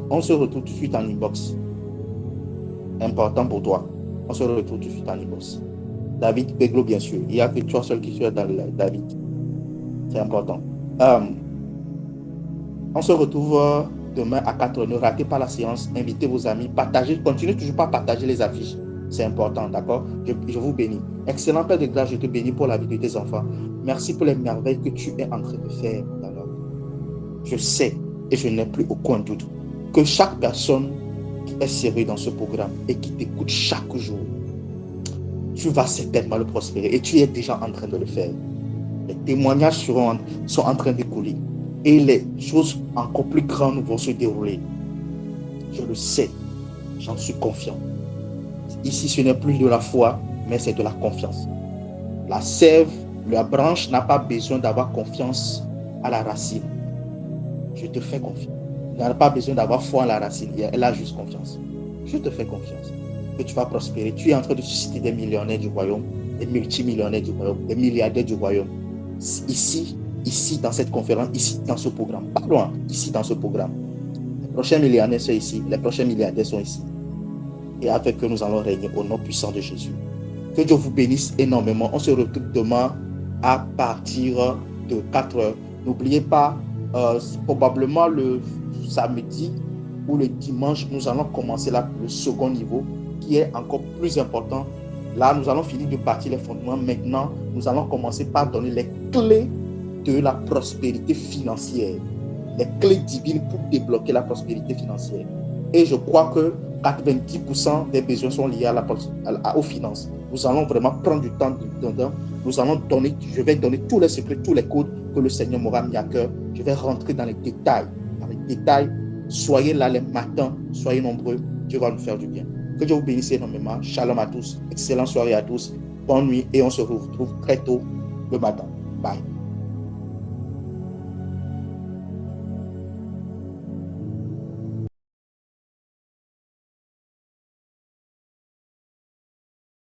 on se retrouve tout de suite en inbox. Important pour toi. On se retrouve tout de suite en inbox. David Beglo, bien sûr. Il n'y a que toi seul qui soit dans le live. David. C'est important. On se retrouve demain à 4h. Ne ratez pas la séance. Invitez vos amis. Partagez. Continuez toujours pas à partager les affiches. C'est important, d'accord? Je vous bénis. Excellent Père de grâce, je te bénis pour la vie de tes enfants. Merci pour les merveilles que tu es en train de faire dans leur vie. Je sais, et je n'ai plus aucun doute, que chaque personne qui est sérieuse dans ce programme et qui t'écoute chaque jour, tu vas certainement le prospérer et tu es déjà en train de le faire. Les témoignages sont en train de couler et les choses encore plus grandes vont se dérouler. Je le sais, j'en suis confiant. Ici, ce n'est plus de la foi, mais c'est de la confiance. La sève, la branche n'a pas besoin d'avoir confiance à la racine. Je te fais confiance. Elle n'a pas besoin d'avoir foi à la racine. Elle a juste confiance. Je te fais confiance. Que tu vas prospérer. Tu es en train de susciter des millionnaires du royaume, des multimillionnaires du royaume, des milliardaires du royaume. Ici, dans cette conférence, ici, dans ce programme. Pas loin, ici, dans ce programme. Les prochains millionnaires sont ici. Les prochains milliardaires sont ici. Et avec eux, nous allons régner au nom puissant de Jésus. Que Dieu vous bénisse énormément. On se retrouve demain à partir de 4 heures. N'oubliez pas, probablement le samedi ou le dimanche, nous allons commencer là, le second niveau qui est encore plus important. Là, nous allons finir de bâtir les fondements. Maintenant, nous allons commencer par donner les clés de la prospérité financière. Les clés divines pour débloquer la prospérité financière. Et je crois que 90% des besoins sont liés aux finances. Nous allons vraiment prendre du temps dedans. Je vais donner tous les secrets, tous les codes que le Seigneur m'aura mis à cœur. Je vais rentrer dans les détails. Soyez là les matins, soyez nombreux. Dieu va nous faire du bien. Que Dieu vous bénisse énormément. Shalom à tous. Excellente soirée à tous. Bonne nuit et on se retrouve très tôt le matin. Bye.